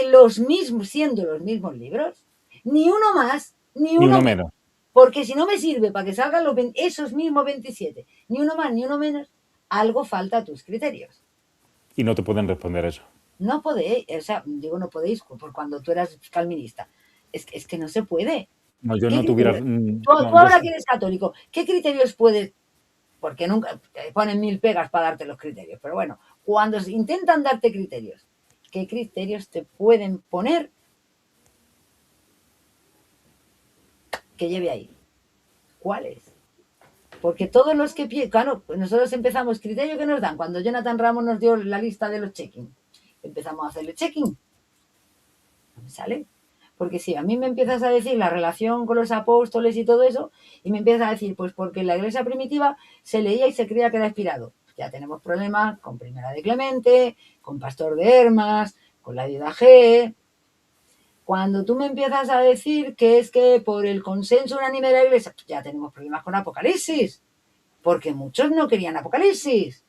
los mismos, siendo los mismos libros, ni uno más, ni Ni uno uno menos. menos. Porque si no me sirve para que salgan esos mismos 27, ni uno más, ni uno menos, algo falta a tus criterios. Y no te pueden responder eso. No podéis, o sea, digo no podéis, por cuando tú eras calvinista. Es que no se puede. No, yo ¿Qué no tuviera... criterios? No, Tú yo... ahora que eres católico, ¿qué criterios puedes? Porque nunca te ponen mil pegas para darte los criterios. Pero bueno, cuando intentan darte criterios, ¿qué criterios te pueden poner que lleve ahí? ¿Cuáles? Porque todos los que, claro, nosotros empezamos, criterio que nos dan, cuando Jonathan Ramos nos dio la lista de los check-in, empezamos a hacerle check-in, no me sale. Porque si a mí me empiezas a decir la relación con los apóstoles y todo eso, y me empiezas a decir, pues porque en la iglesia primitiva se leía y se creía que era inspirado. Ya tenemos problemas con Primera de Clemente, con Pastor de Hermas, con la Viuda G. Cuando tú me empiezas a decir que es que por el consenso unánime de la iglesia, ya tenemos problemas con Apocalipsis, porque muchos no querían Apocalipsis.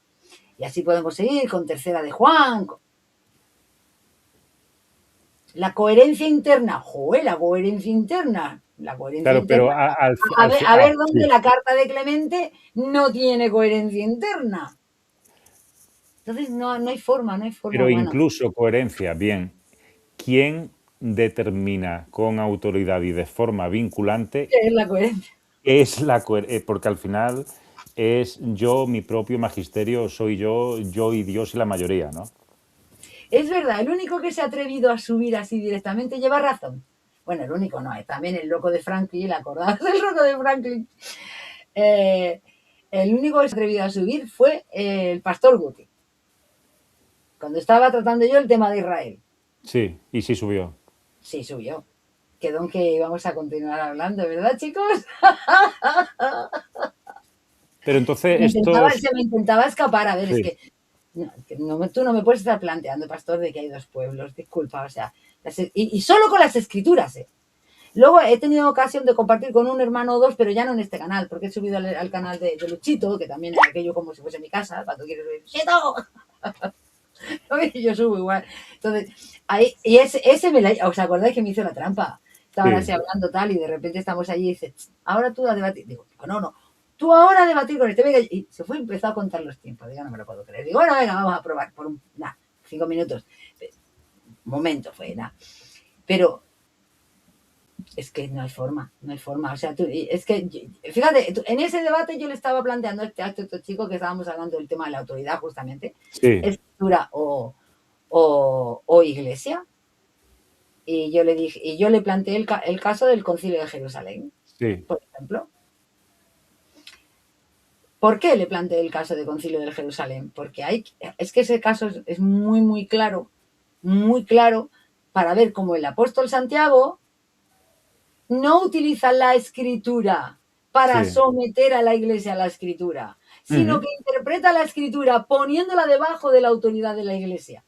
Y así podemos seguir con Tercera de Juan. La coherencia interna, joder, la coherencia interna. La coherencia Claro, pero interna. A ver dónde sí. la carta de Clemente no tiene coherencia interna. Entonces no hay forma, no hay forma Pero humana. incluso coherencia, bien. ¿Quién determina con autoridad y de forma vinculante ¿Qué es la coherencia? es la coherencia? Porque al final es yo, mi propio magisterio, soy yo y Dios y la mayoría, ¿no? Es verdad, el único que se ha atrevido a subir así directamente lleva razón. Bueno, el único no, es también el loco de Franklin, ¿acordados del loco de Franklin? Eh, el único que se ha atrevido a subir fue el pastor Guti, cuando estaba tratando yo el tema de Israel. Sí, y sí subió. Sí, subió. Quedó en que íbamos a continuar hablando, ¿verdad, chicos? Pero entonces estos... Se me intentaba escapar. A ver, es Sí, que, tú no me puedes estar planteando, pastor, de que hay dos pueblos. Disculpa, o sea, y solo con las escrituras, ¿eh? Luego he tenido ocasión de compartir con un hermano o dos, pero ya no en este canal, porque he subido al canal de Luchito, que también es aquello como si fuese mi casa, cuando quieres ver ¡Luchito! Y yo subo igual. Entonces, ahí, y ese ¿os acordáis que me hizo la trampa? Estaban así sí. hablando tal, y de repente estamos allí y dice, ahora tú a debatir. Digo, no, no, tú ahora a debatir con este, venga, y se fue y empezó a contar los tiempos. Digo, no me lo puedo creer. Digo, bueno, venga, vamos a probar por nada, 5 minutos. Momento fue, nada. Pero es que no hay forma, no hay forma. O sea, es que, fíjate, en ese debate yo le estaba planteando a este chico que estábamos hablando del tema de la autoridad, justamente, Sí, escritura o iglesia. Y yo le dije, y yo le planteé el caso del Concilio de Jerusalén, sí. por ejemplo. ¿Por qué le planteé el caso de Concilio de Jerusalén? Porque es que ese caso es muy, muy claro para ver cómo el apóstol Santiago no utiliza la escritura para Sí. someter a la iglesia a la escritura, sino Ujú, que interpreta la escritura poniéndola debajo de la autoridad de la iglesia.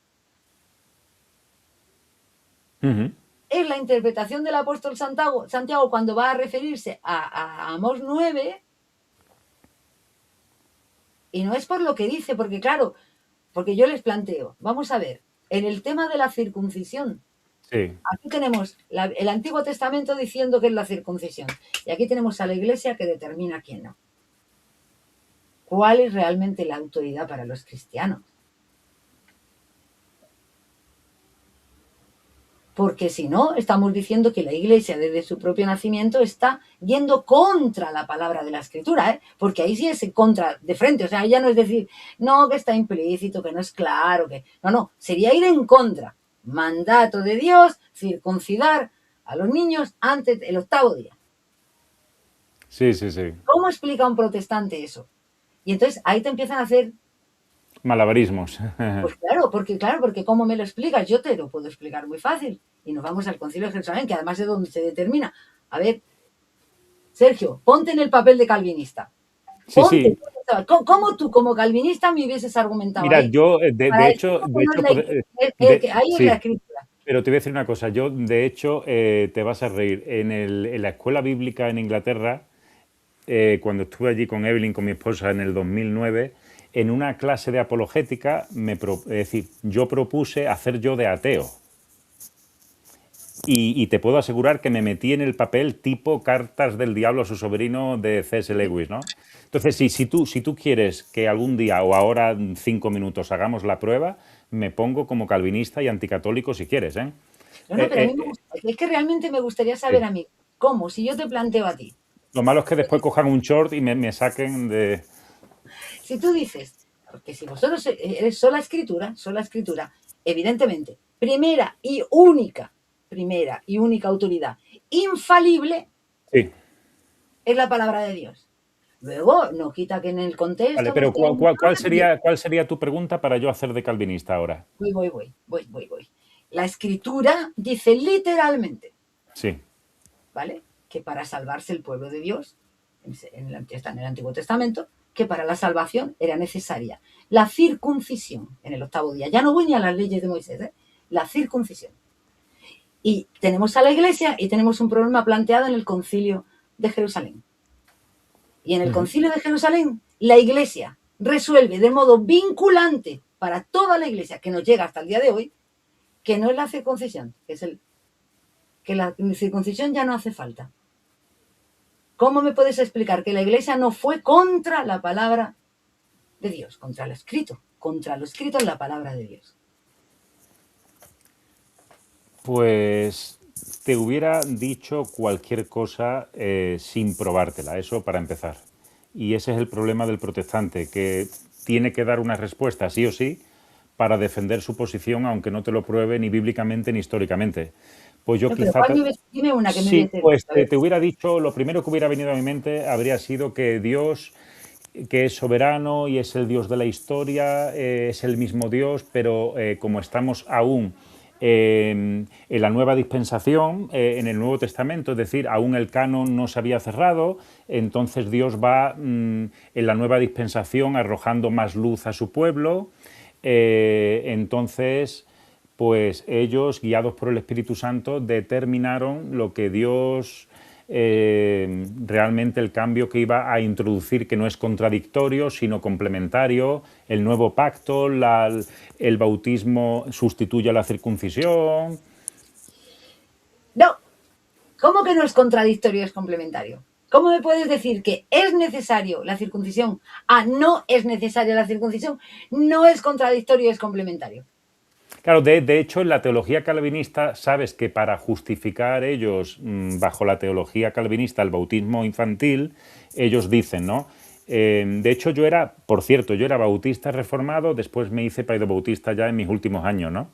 ujú. Es la interpretación del apóstol Santiago cuando va a referirse a Amós 9, y no es por lo que dice, porque claro, porque yo les planteo, vamos a ver, en el tema de la circuncisión, Sí. aquí tenemos el Antiguo Testamento diciendo que es la circuncisión, y aquí tenemos a la iglesia que determina quién no. ¿Cuál es realmente la autoridad para los cristianos? Porque si no, estamos diciendo que la Iglesia desde su propio nacimiento está yendo contra la palabra de la Escritura, ¿eh? Porque ahí sí es contra de frente, o sea, ya no es decir, no, que está implícito, que no es claro, que no, sería ir en contra. Mandato de Dios, circuncidar a los niños antes del 8.º día. Sí, sí, sí. ¿Cómo explica un protestante eso? Y entonces ahí te empiezan a hacer, Malabarismos. pues claro, porque ¿cómo me lo explicas? Yo te lo puedo explicar muy fácil. Y nos vamos al Concilio de Jerusalén, que además es donde se determina. A ver, Sergio, ponte en el papel de calvinista. Sí, Ponte. sí. ¿Cómo tú, como calvinista, me hubieses argumentado Mira, ahí? yo, Para decir que no es la iglesia, que ahí es la sí, escritura. pero te voy a decir una cosa. Yo, de hecho, te vas a reír. En la escuela bíblica en Inglaterra, cuando estuve allí con Evelyn, con mi esposa, en el 2009, en una clase de apologética, es decir, yo propuse hacer yo de ateo. Y te puedo asegurar que me metí en el papel tipo Cartas del Diablo a su sobrino de C.S. Lewis, ¿no? Entonces, si tú quieres que algún día o ahora en 5 minutos hagamos la prueba, me pongo como calvinista y anticatólico si quieres, ¿eh? No, pero a mí Eh, es que realmente me gustaría saber sí. a mí, ¿cómo? Si yo te planteo a ti, Lo malo es que después cojan un short y me saquen de... si tú dices, porque si vosotros eres sola escritura, evidentemente, primera y única autoridad infalible Sí. es la palabra de Dios. Luego, no quita que en el Vale, contexto, pues pero tiene ¿cuál, un cuál- cuál cambio. sería, cuál sería tu pregunta para yo hacer de calvinista ahora? Voy. La escritura dice literalmente, Sí. ¿vale? Que para salvarse el pueblo de Dios, está en el Antiguo Testamento, que para la salvación era necesaria la circuncisión en el 8.º día. Ya no voy ni a las leyes de Moisés, ¿eh? La circuncisión. Y tenemos a la iglesia y tenemos un problema planteado en el Concilio de Jerusalén. Y en el Ujú. Concilio de Jerusalén, la iglesia resuelve de modo vinculante para toda la iglesia, que nos llega hasta el día de hoy, que no es la circuncisión, que la circuncisión ya no hace falta. ¿Cómo me puedes explicar que la iglesia no fue contra la palabra de Dios, contra lo escrito en la palabra de Dios? Pues te hubiera dicho cualquier cosa sin probártela, eso para empezar. Y ese es el problema del protestante, que tiene que dar una respuesta sí o sí para defender su posición, aunque no te lo pruebe ni bíblicamente ni históricamente. Pues yo No, pero quizá... dime una que me Sí, hubiese pues dicho. A ver, te hubiera dicho, lo primero que hubiera venido a mi mente habría sido que Dios, que es soberano y es el Dios de la historia, es el mismo Dios, pero como estamos aún en la nueva dispensación, en el Nuevo Testamento, es decir, aún el canon no se había cerrado, entonces Dios va en la nueva dispensación arrojando más luz a su pueblo, entonces pues ellos, guiados por el Espíritu Santo, determinaron lo que Dios realmente el cambio que iba a introducir, que no es contradictorio, sino complementario, el nuevo pacto, el bautismo sustituye a la circuncisión. no, ¿cómo que no es contradictorio, es complementario? ¿Cómo me puedes decir que es necesario la circuncisión a no es necesaria la circuncisión? No es contradictorio, es complementario. Claro, de hecho, en la teología calvinista, sabes que para justificar ellos, bajo la teología calvinista, el bautismo infantil, ellos dicen, ¿no? De hecho, por cierto, yo era bautista reformado, después me hice paidobautista ya en mis últimos años, ¿no?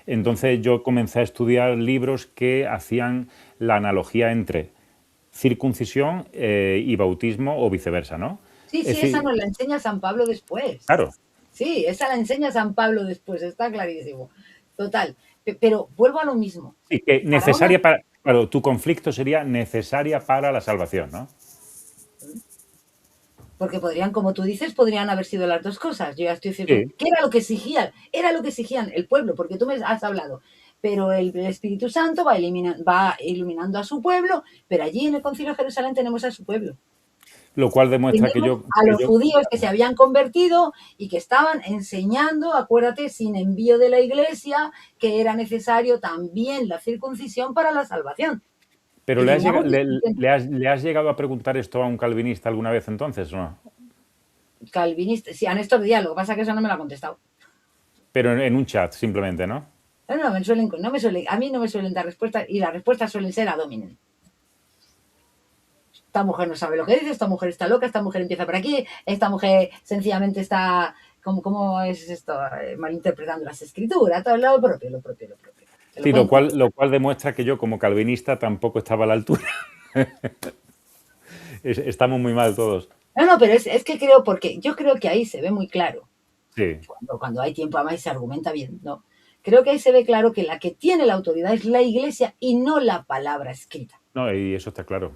Entonces yo comencé a estudiar libros que hacían la analogía entre circuncisión y bautismo o viceversa, ¿no? Sí, Es sí, esa decir, nos la enseña San Pablo después. claro, Sí, esa la enseña San Pablo después, está clarísimo. Total. Pero vuelvo a lo mismo. sí, que Para una... necesaria para, claro, tu conflicto sería necesaria para la salvación, ¿no? Porque podrían, como tú dices, podrían haber sido las dos cosas. Yo ya estoy diciendo, Sí, ¿qué era lo que exigían? Era lo que exigían el pueblo, porque tú me has hablado. Pero el Espíritu Santo va iluminando a su pueblo, pero allí en el Concilio de Jerusalén tenemos a su pueblo. lo cual demuestra Tenemos a los judíos que se habían convertido y que estaban enseñando, acuérdate, sin envío de la iglesia, que era necesario también la circuncisión para la salvación. pero Y veníamos discutiendo. le has llegado a preguntar esto a un calvinista alguna vez entonces, ¿no? Calvinistas, sí, a Néstor Díaz, lo que pasa es que eso no me lo ha contestado. Pero en un chat, simplemente, ¿no? A mí no me suelen dar respuestas y las respuestas suelen ser ad hominem. Esta mujer no sabe lo que dice, esta mujer está loca, esta mujer empieza por aquí, esta mujer sencillamente está, ¿cómo es esto? Malinterpretando las escrituras, todo lo propio, lo propio, lo propio. Te lo Sí, cuento. lo cual demuestra que yo como calvinista tampoco estaba a la altura. Estamos muy mal todos. No, no, pero es que creo, porque yo creo que ahí se ve muy claro, Sí, cuando hay tiempo, además se argumenta bien, ¿no? Creo que ahí se ve claro que la que tiene la autoridad es la iglesia y no la palabra escrita. no, y eso está claro.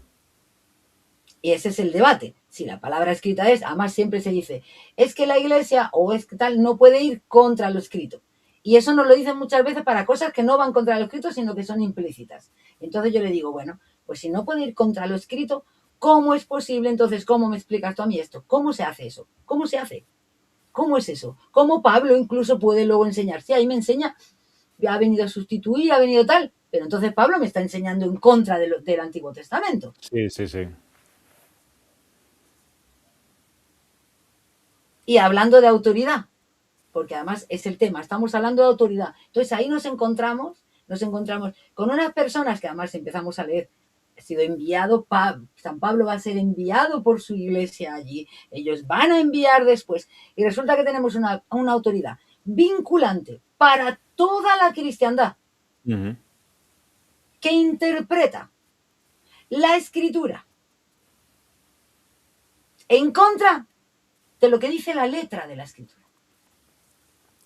Y ese es el debate. Si la palabra escrita es, además siempre se dice, es que la iglesia o es que tal no puede ir contra lo escrito. Y eso nos lo dicen muchas veces para cosas que no van contra lo escrito, sino que son implícitas. Entonces yo le digo, bueno, pues si no puede ir contra lo escrito, ¿cómo es posible entonces? ¿Cómo me explicas tú a mí esto? ¿Cómo se hace eso? ¿Cómo se hace? ¿Cómo es eso? ¿Cómo Pablo incluso puede luego enseñar? Sí, ahí me enseña, ha venido a sustituir, ha venido tal, pero entonces Pablo me está enseñando en contra del Antiguo Testamento. Sí, sí, sí. Y hablando de autoridad, porque además es el tema, estamos hablando de autoridad. Entonces ahí nos encontramos con unas personas que además empezamos a leer, ha sido enviado, San Pablo va a ser enviado por su iglesia allí, ellos van a enviar después, y resulta que tenemos una autoridad vinculante para toda la cristiandad, Ujú. que interpreta la escritura en contra de lo que dice la letra de la escritura.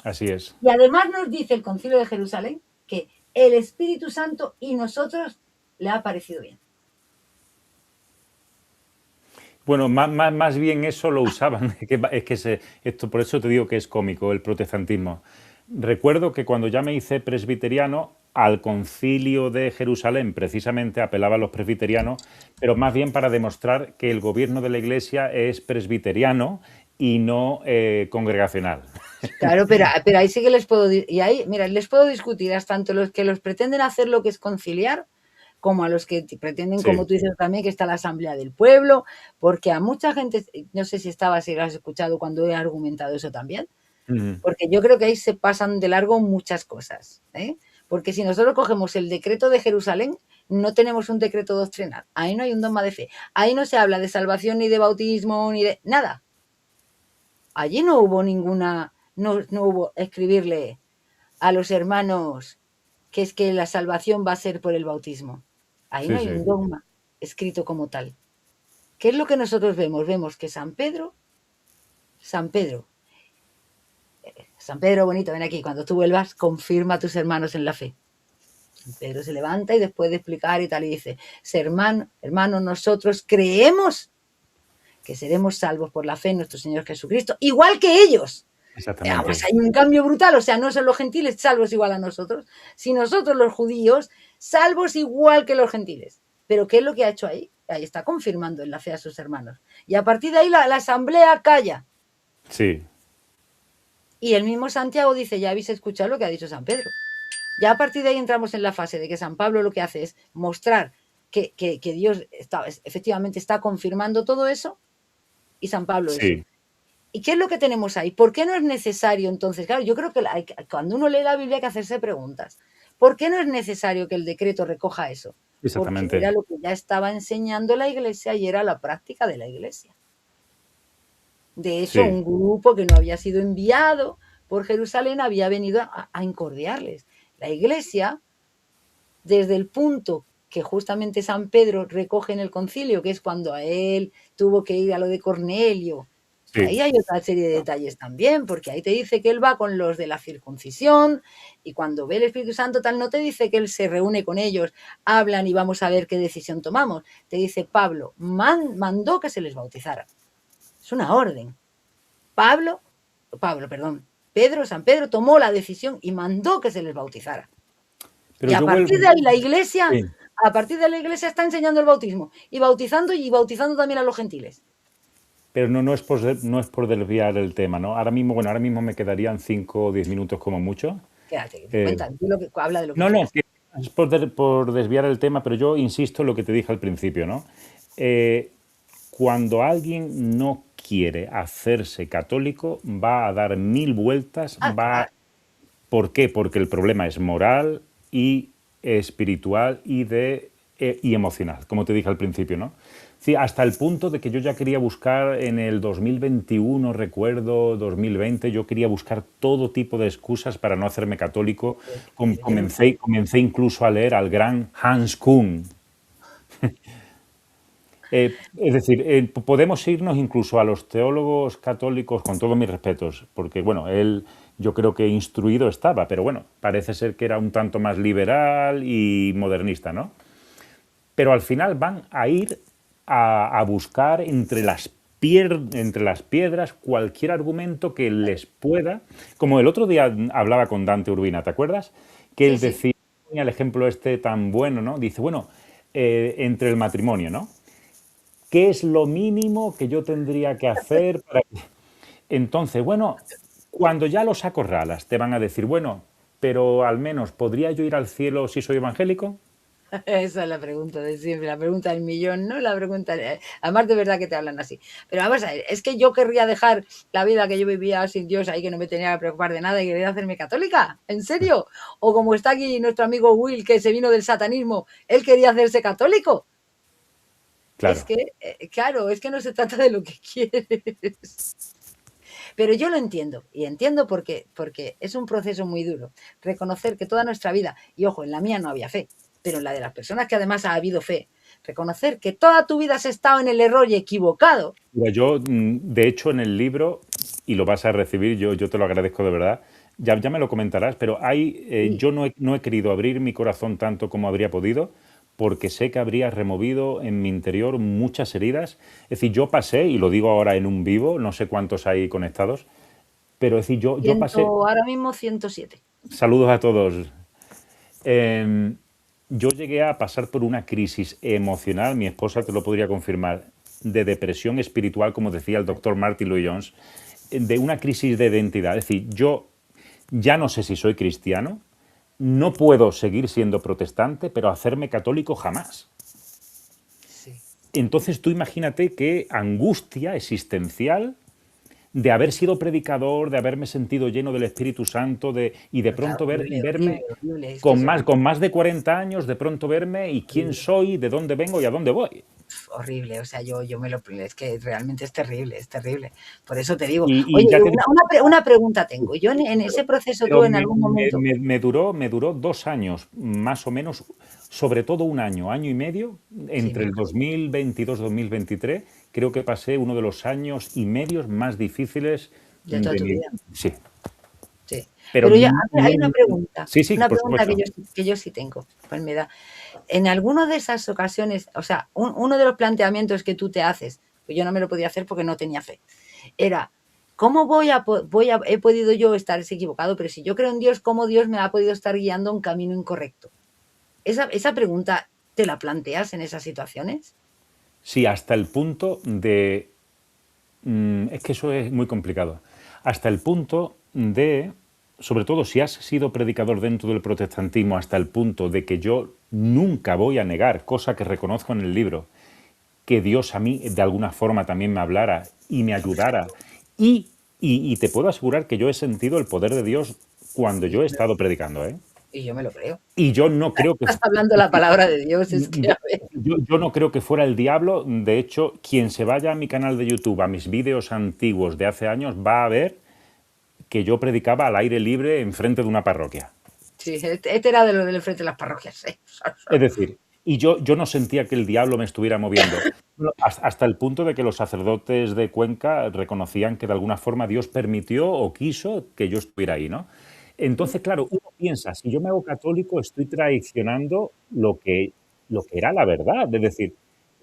Así es. Y además nos dice el Concilio de Jerusalén que el Espíritu Santo y nosotros le ha parecido bien. Bueno, más bien eso lo usaban. Esto, por eso te digo que es cómico el protestantismo. Recuerdo que cuando ya me hice presbiteriano, al concilio de Jerusalén precisamente apelaba a los presbiterianos, pero más bien para demostrar que el gobierno de la Iglesia es presbiteriano y no congregacional. Claro, pero ahí sí que les puedo, y ahí, mira, les puedo discutir hasta tanto los que los pretenden hacer lo que es conciliar, como a los que pretenden, como Sí. tú dices también, que está la Asamblea del Pueblo, porque a mucha gente, no sé si lo has escuchado cuando he argumentado eso también, Ujú. porque yo creo que ahí se pasan de largo muchas cosas, ¿eh? Porque si nosotros cogemos el decreto de Jerusalén, no tenemos un decreto doctrinal, ahí no hay un dogma de fe, ahí no se habla de salvación ni de bautismo ni de nada. Allí no hubo no hubo escribirle a los hermanos que es que la salvación va a ser por el bautismo. Ahí no Sí, hay un sí. dogma escrito como tal. ¿Qué es lo que nosotros vemos? Vemos que San Pedro, San Pedro bonito, ven aquí, cuando tú vuelvas, confirma a tus hermanos en la fe. San Pedro se levanta y después de explicar y tal, y dice, hermano, nosotros creemos que seremos salvos por la fe en nuestro Señor Jesucristo, igual que ellos. Además Exactamente. hay un cambio brutal, o sea, no son los gentiles salvos igual a nosotros, si nosotros los judíos salvos igual que los gentiles. Pero ¿qué es lo que ha hecho ahí? Ahí está confirmando en la fe a sus hermanos. Y a partir de ahí la asamblea calla. Sí, Y el mismo Santiago dice, ya habéis escuchado lo que ha dicho San Pedro. Ya a partir de ahí entramos en la fase de que San Pablo lo que hace es mostrar que Dios efectivamente está confirmando todo eso y San Pablo eso. sí, ¿Y qué es lo que tenemos ahí? ¿Por qué no es necesario entonces? Claro, yo creo que cuando uno lee la Biblia hay que hacerse preguntas. ¿Por qué no es necesario que el decreto recoja eso? Porque era exactamente. lo que ya estaba enseñando la iglesia y era la práctica de la iglesia. De hecho, Sí, un grupo que no había sido enviado por Jerusalén había venido a incordiarles. La iglesia, desde el punto que justamente San Pedro recoge en el concilio, que es cuando a él tuvo que ir a lo de Cornelio. Ahí Sí. hay otra serie de detalles también, porque ahí te dice que él va con los de la circuncisión y cuando ve el Espíritu Santo tal, no te dice que él se reúne con ellos, hablan y vamos a ver qué decisión tomamos. Te dice Pablo, mandó que se les bautizara. Es una orden. Perdón, San Pedro tomó la decisión y mandó que se les bautizara. Pero Y a yo vuelvo... partir de ahí Sí. está enseñando el bautismo y bautizando también a los gentiles. Pero no es por desviar el tema, ¿no? Ahora mismo me quedarían 5 o 10 minutos como mucho. Quédate, Eh, cuenta, habla de lo que no, quieras. que es por desviar el tema, pero yo insisto en lo que te dije al principio, ¿no? Cuando alguien no quiere hacerse católico, va a dar 1000 vueltas, Claro. ¿Por qué? Porque el problema es moral y espiritual y emocional, como te dije al principio, ¿no? Sí, hasta el punto de que yo ya quería buscar en el 2021, recuerdo, 2020, yo quería buscar todo tipo de excusas para no hacerme católico. Comencé incluso a leer al gran Hans Kuhn. Es decir, podemos irnos incluso a los teólogos católicos, con todos mis respetos, porque, bueno, él yo creo que instruido estaba, pero bueno, parece ser que era un tanto más liberal y modernista, ¿no? Pero al final van a ir a buscar entre las piedras cualquier argumento que les pueda, como el otro día hablaba con Dante Urbina, ¿te acuerdas? Que Sí, él sí. decía el ejemplo este tan bueno, ¿no? Dice, bueno, entre el matrimonio, ¿no? ¿Qué es lo mínimo que yo tendría que hacer para que... Entonces, bueno, cuando ya los acorralas, te van a decir, bueno, pero al menos, ¿podría yo ir al cielo si soy evangélico? Esa es la pregunta de siempre, la pregunta del millón, ¿no? La pregunta, además de verdad que te hablan así. Pero vamos a ver, es que yo querría dejar la vida que yo vivía sin Dios ahí, que no me tenía que preocupar de nada y quería hacerme católica, ¿en serio? O como está aquí nuestro amigo Will, que se vino del satanismo, él quería hacerse católico. Es Claro. que, claro, es que no se trata de lo que quieres. Pero yo lo entiendo, y entiendo porque es un proceso muy duro. Reconocer que toda nuestra vida, y ojo, en la mía no había fe, pero en la de las personas que además ha habido fe, reconocer que toda tu vida has estado en el error y equivocado. Mira, yo, de hecho, en el libro, y lo vas a recibir, yo te lo agradezco de verdad, ya me lo comentarás, pero Sí, yo no he querido abrir mi corazón tanto como habría podido, porque sé que habría removido en mi interior muchas heridas. Es decir, yo pasé, y lo digo ahora en un vivo, no sé cuántos hay conectados, pero es decir, yo pasé, ahora mismo 107. saludos a todos. Eh, yo llegué a pasar por una crisis emocional, mi esposa te lo podría confirmar, de depresión espiritual, como decía el doctor Martin Lloyd Jones, de una crisis de identidad. Es decir, yo ya no sé si soy cristiano, no puedo seguir siendo protestante, pero hacerme católico jamás. Sí. Entonces tú imagínate qué angustia existencial de haber sido predicador, de haberme sentido lleno del Espíritu Santo, y de O sea, pronto horrible, verme horrible, horrible. Es que es horrible. con más de 40 años, de pronto verme y quién Horrible. soy, de dónde vengo y a dónde voy. Horrible, o sea, yo me lo, es que realmente es terrible, es terrible. Por eso te digo, Y oye, ya te digo, una pregunta tengo. Yo en ese proceso pero tú en algún momento, me duró 2 años, más o menos, sobre todo un año y medio, sí, entre me el imagino, 2022 y 2023, creo que pasé uno de los años y medios más difíciles de toda de tu mi vida. vida. Sí, Sí. pero Pero ya, no, hay sí, sí, una por pregunta supuesto. que yo sí tengo, pues me da. En alguna de esas ocasiones, o sea, uno de los planteamientos que tú te haces, pues yo no me lo podía hacer porque no tenía fe, era, ¿cómo he podido yo estar equivocado? Pero si yo creo en Dios, ¿cómo Dios me ha podido estar guiando a un camino incorrecto? Esa pregunta, ¿te la planteas en esas situaciones? Sí, hasta el punto de... es que eso es muy complicado. Hasta el punto de, sobre todo si has sido predicador dentro del protestantismo, hasta el punto de que yo nunca voy a negar, cosa que reconozco en el libro, que Dios a mí de alguna forma también me hablara y me ayudara. Y te puedo asegurar que yo he sentido el poder de Dios cuando Y yo yo he me, estado predicando, ¿eh? y yo me lo creo. Y yo no creo que... Estás hablando la palabra de Dios, es que, a ver, Yo no creo que fuera el diablo. De hecho, quien se vaya a mi canal de YouTube, a mis vídeos antiguos de hace años, va a ver que yo predicaba al aire libre enfrente de una parroquia. sí, este era de lo del frente de las parroquias, sí. Es decir, y yo no sentía que el diablo me estuviera moviendo. Bueno, hasta el punto de que los sacerdotes de Cuenca reconocían que de alguna forma Dios permitió o quiso que yo estuviera ahí, ¿no? Entonces, claro, uno piensa, si yo me hago católico, estoy traicionando lo que era la verdad. Es decir,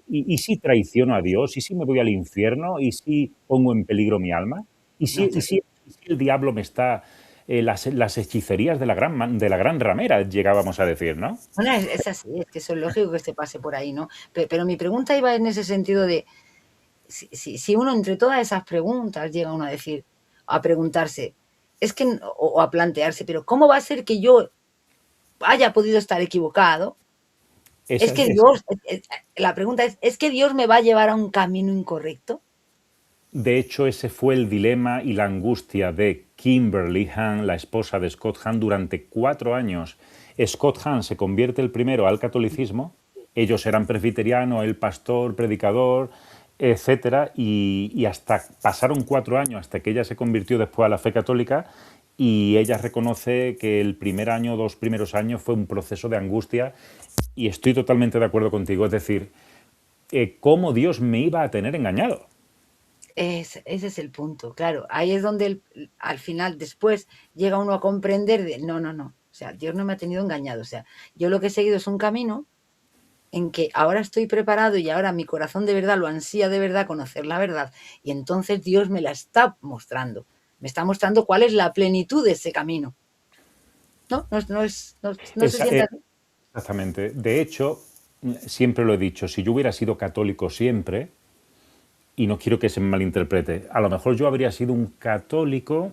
¿y si traiciono a Dios? ¿Y si me voy al infierno? ¿Y si pongo en peligro mi alma? ¿Y si, No, y si, y si el diablo me está... las hechicerías de la gran ramera, llegábamos a decir, ¿no? bueno, es así, es que eso es lógico que se pase por ahí, ¿no? Pero mi pregunta iba en ese sentido de, si uno entre todas esas preguntas llega uno a decir, a preguntarse, es que, o a plantearse, pero ¿cómo va a ser que yo haya podido estar equivocado? Es Esa, que es, Dios, la pregunta es que Dios me va a llevar a un camino incorrecto? De hecho, ese fue el dilema y la angustia de Kimberly Hahn, la esposa de Scott Hahn, durante 4 años. Scott Hahn se convierte el primero al catolicismo. Ellos eran presbiterianos, el pastor, predicador, etcétera, y hasta pasaron 4 años hasta que ella se convirtió después a la fe católica. Y ella reconoce que el primer año, 2 primeros años, fue un proceso de angustia. Y estoy totalmente de acuerdo contigo. Es decir, ¿cómo Dios me iba a tener engañado? Ese es el punto, claro. Ahí es donde al final, después, llega uno a comprender de, no, no, no. O sea, Dios no me ha tenido engañado. O sea, yo lo que he seguido es un camino en que ahora estoy preparado y ahora mi corazón de verdad lo ansía de verdad conocer la verdad. Y entonces Dios me la está mostrando. Me está mostrando cuál es la plenitud de ese camino. No, no se Esa, siente así. Exactamente. De hecho, siempre lo he dicho, si yo hubiera sido católico siempre, y no quiero que se me malinterprete, a lo mejor yo habría sido un católico,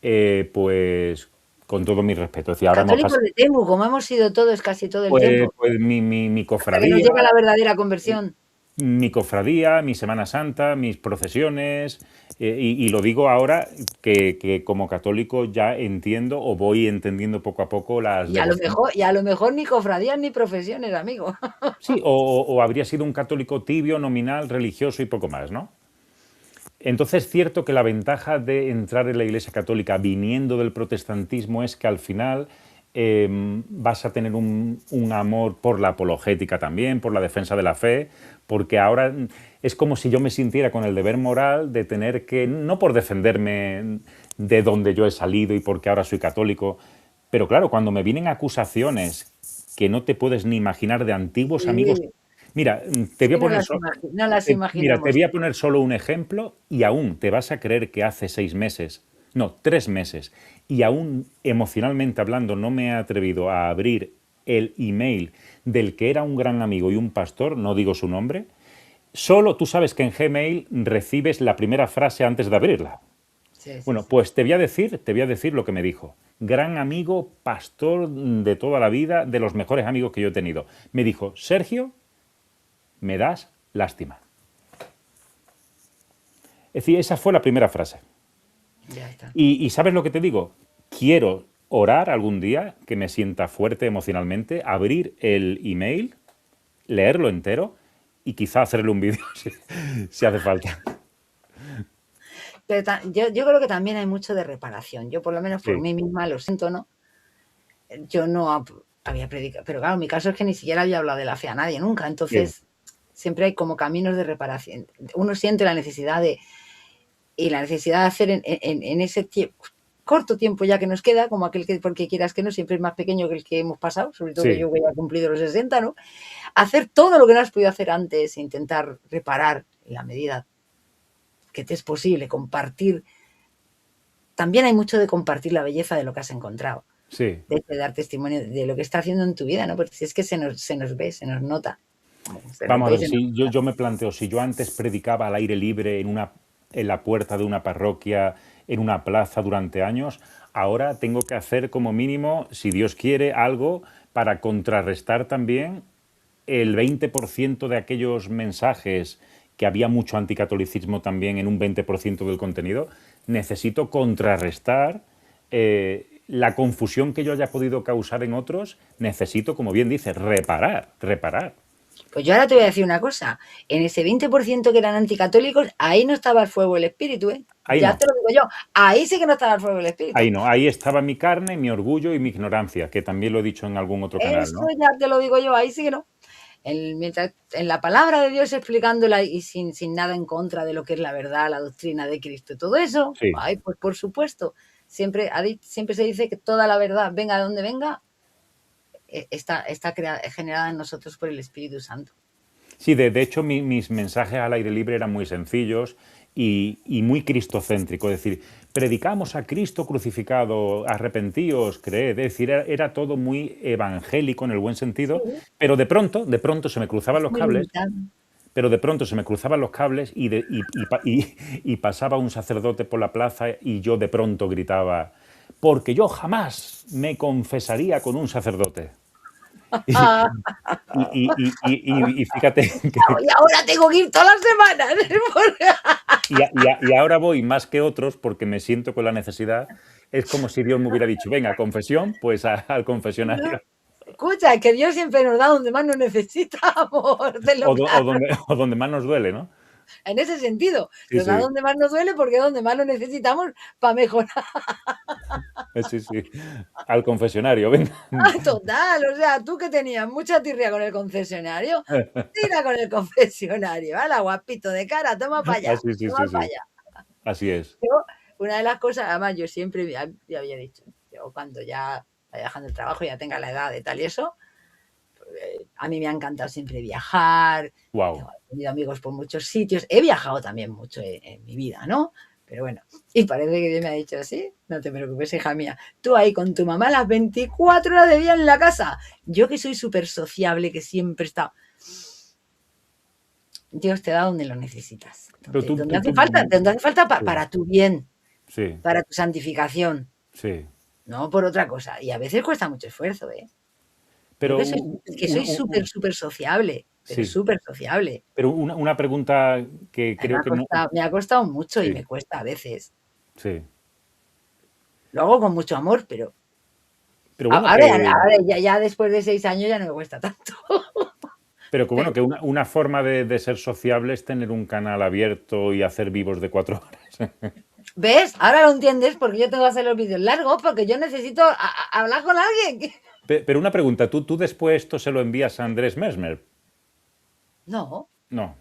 pues con todo mi respeto. Es decir, ahora hemos Católicos pasado, de Temu, como hemos sido todos casi todo el tiempo, pues mi hasta que nos cofradía, llega la verdadera conversión. mi Semana Santa, mis procesiones, y lo digo ahora que como católico ya entiendo o voy entendiendo poco a poco las devociones. Y a lo mejor ni cofradías ni profesiones, amigo. Sí, o habría sido un católico tibio, nominal, religioso y poco más, ¿no? Entonces es cierto que la ventaja de entrar en la Iglesia Católica viniendo del protestantismo es que al final vas a tener un amor por la apologética también, por la defensa de la fe, porque ahora es como si yo me sintiera con el deber moral de tener que, no por defenderme de donde yo he salido y porque ahora soy católico, pero claro, cuando me vienen acusaciones que no te puedes ni imaginar de antiguos amigos. Sí, Mira, es que no las te imaginamos. voy a poner solo un ejemplo y aún te vas a creer que hace 6 meses, no, 3 meses, y aún emocionalmente hablando no me he atrevido a abrir el email del que era un gran amigo y un pastor, no digo su nombre. Solo tú sabes que en Gmail recibes la primera frase antes de abrirla. Sí, sí, Bueno, sí. pues te voy a decir lo que me dijo. Gran amigo, pastor de toda la vida, de los mejores amigos que yo he tenido. Me dijo, Sergio, me das lástima. Es decir, esa fue la primera frase. Ya está. Y ¿sabes lo que te digo? Quiero orar algún día que me sienta fuerte emocionalmente, abrir el email, leerlo entero y quizá hacerle un vídeo si hace falta. Pero yo creo que también hay mucho de reparación. Yo, por lo menos por Sí, mí misma, lo siento, ¿no? Yo no había predicado. Pero claro, mi caso es que ni siquiera había hablado de la fe a nadie nunca. sí, Entonces, siempre hay como caminos de reparación. Uno siente la necesidad de hacer en ese tiempo, corto tiempo ya que nos queda, como aquel que, porque quieras que no, siempre es más pequeño que el que hemos pasado, sobre todo que sí. yo que ya he cumplido los 60, ¿no? Hacer todo lo que no has podido hacer antes, intentar reparar en la medida que te es posible, compartir. También hay mucho de compartir la belleza de lo que has encontrado, Sí. de dar testimonio de lo que está haciendo en tu vida, ¿no? Porque si es que se nos ve, se nos nota, se nos Vamos a ve, ver, se nos si yo, nota. yo me planteo, si yo antes predicaba al aire libre en la puerta de una parroquia, en una plaza durante años, ahora tengo que hacer como mínimo, si Dios quiere, algo para contrarrestar también el 20% de aquellos mensajes que había mucho anticatolicismo también en un 20% del contenido. Necesito contrarrestar la confusión que yo haya podido causar en otros. Necesito, como bien dice, reparar. Pues yo ahora te voy a decir una cosa, en ese 20% que eran anticatólicos, ahí no estaba el fuego del espíritu, ¿eh? Ahí Ya no. te lo digo yo, ahí sí que no estaba el fuego del espíritu. Ahí no, ahí estaba mi carne, mi orgullo y mi ignorancia, que también lo he dicho en algún otro canal, Eso ¿no? ya te lo digo yo, ahí sí que no. En la palabra de Dios explicándola y sin nada en contra de lo que es la verdad, la doctrina de Cristo y todo eso, Sí. ay, pues por supuesto, siempre se dice que toda la verdad, venga de donde venga, está generada en nosotros por el Espíritu Santo. Sí, de hecho mis mensajes al aire libre eran muy sencillos y muy cristocéntricos. Es decir, predicamos a Cristo crucificado, arrepentíos, creed. Es decir, era todo muy evangélico en el buen Sí, sentido, pero de pronto se me cruzaban es los muy cables, limitado. pero de pronto se me cruzaban los cables y pasaba un sacerdote por la plaza y yo de pronto gritaba, porque yo jamás me confesaría con un sacerdote. Y fíjate que, Y ahora tengo que ir todas las semanas. y ahora voy más que otros porque me siento con la necesidad. Es como si Dios me hubiera dicho, venga, confesión, pues al No, confesionario. escucha, que Dios siempre nos da donde más nos necesitamos, O, tenlo do- o claro. donde, o donde más nos duele, ¿no? En ese sentido, Sí, nos da sí, donde más nos duele porque es donde más lo necesitamos para mejorar. sí, sí. Al confesionario, venga. Total, o sea, tú que tenías mucha tirria con el concesionario, tira con el confesionario, hala, guapito de cara, Sí, sí, toma sí, para sí. allá. Así es. Yo, una de las cosas, además, yo siempre ya había dicho, yo cuando ya vaya dejando el trabajo, ya tenga la edad de tal y eso, a mí me ha encantado siempre viajar, Wow. he tenido amigos por muchos sitios, he viajado también mucho en mi vida, ¿no? Pero bueno, y parece que Dios me ha dicho, sí, no te preocupes, hija mía, tú ahí con tu mamá las 24 horas de día en la casa. Yo que soy súper sociable, que siempre está, Dios te da donde lo necesitas, Pero donde hace falta sí, para tu bien, sí, para tu santificación, sí. no por otra cosa. Y a veces cuesta mucho esfuerzo, ¿eh? Yo Pero que soy súper, súper sociable, pero sí, súper sociable. pero una pregunta que creo que no. Me ha costado mucho y Sí, me cuesta a veces. sí. Lo hago con mucho amor, pero Pero bueno, ahora ya después de 6 años ya no me cuesta tanto. bueno, que una forma de ser sociable es tener un canal abierto y hacer vivos de 4 horas. ¿Ves? Ahora lo entiendes porque yo tengo que hacer los vídeos largos porque yo necesito hablar con alguien. Pero una pregunta, ¿tú después esto se lo envías a Andrés Mesmer? No, No,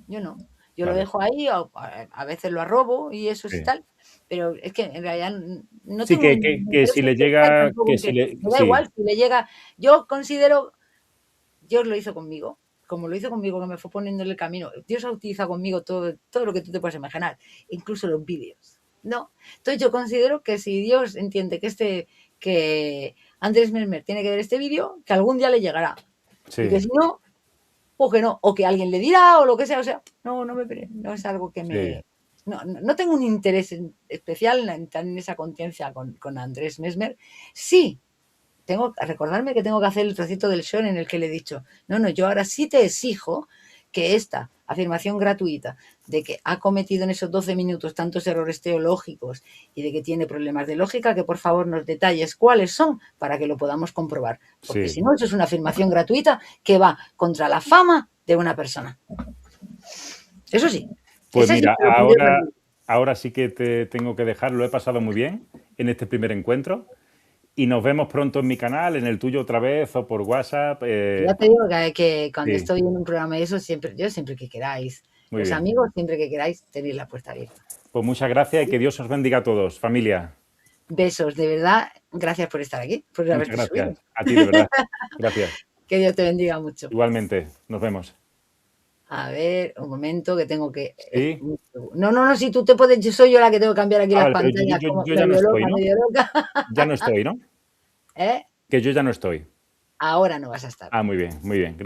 yo no. Yo lo vale. dejo ahí, a veces lo arrobo y eso es Sí. tal, pero es que en realidad no Sí, tengo que, ningún que si interés le especial llega, tampoco que en si que le, me da sí, igual si le llega. Yo considero, Dios lo hizo conmigo, como lo hizo conmigo, que me fue poniendo en el camino. Dios ha utilizado conmigo todo lo que tú te puedes imaginar, incluso los vídeos. ¿No? Entonces yo considero que si Dios entiende que Andrés Mesmer tiene que ver este vídeo, que algún día le llegará. Y que sí, si no, pues que no, o que alguien le dirá, o lo que sea, no es algo que sí, no tengo un interés especial en esa conciencia con Andrés Mesmer. Sí, tengo que recordarme que tengo que hacer el trocito del show en el que le he dicho, no, yo ahora sí te exijo que esta afirmación gratuita de que ha cometido en esos 12 minutos tantos errores teológicos y de que tiene problemas de lógica, que por favor nos detalles cuáles son para que lo podamos comprobar. Porque sí. si no, eso es una afirmación gratuita que va contra la fama de una persona. Eso sí, Pues ese sí mira, te lo pidió ahora sí que te tengo que dejar. Lo he pasado muy bien en este primer encuentro y nos vemos pronto en mi canal, en el tuyo otra vez o por WhatsApp. Ya te digo que cuando Sí, estoy en un programa de eso, yo siempre que queráis, muy los bien. amigos, siempre que queráis, tenéis la puerta abierta. Pues muchas gracias y que Dios os bendiga a todos, familia. Besos, de verdad, gracias por estar aquí, por Muchas haberte subido. gracias. A ti, de verdad. Gracias. Que Dios te bendiga mucho. Igualmente. Nos vemos. A ver, un momento que tengo que. ¿Sí? No, si tú te puedes, yo soy yo la que tengo que cambiar aquí Ah, las vale, pero pantallas como yo ya no estoy, ¿no? medio loca. Ya no estoy, ¿no? ¿Eh? Que yo ya no estoy. Ahora no vas a estar. Ah, muy bien, muy bien. Gracias.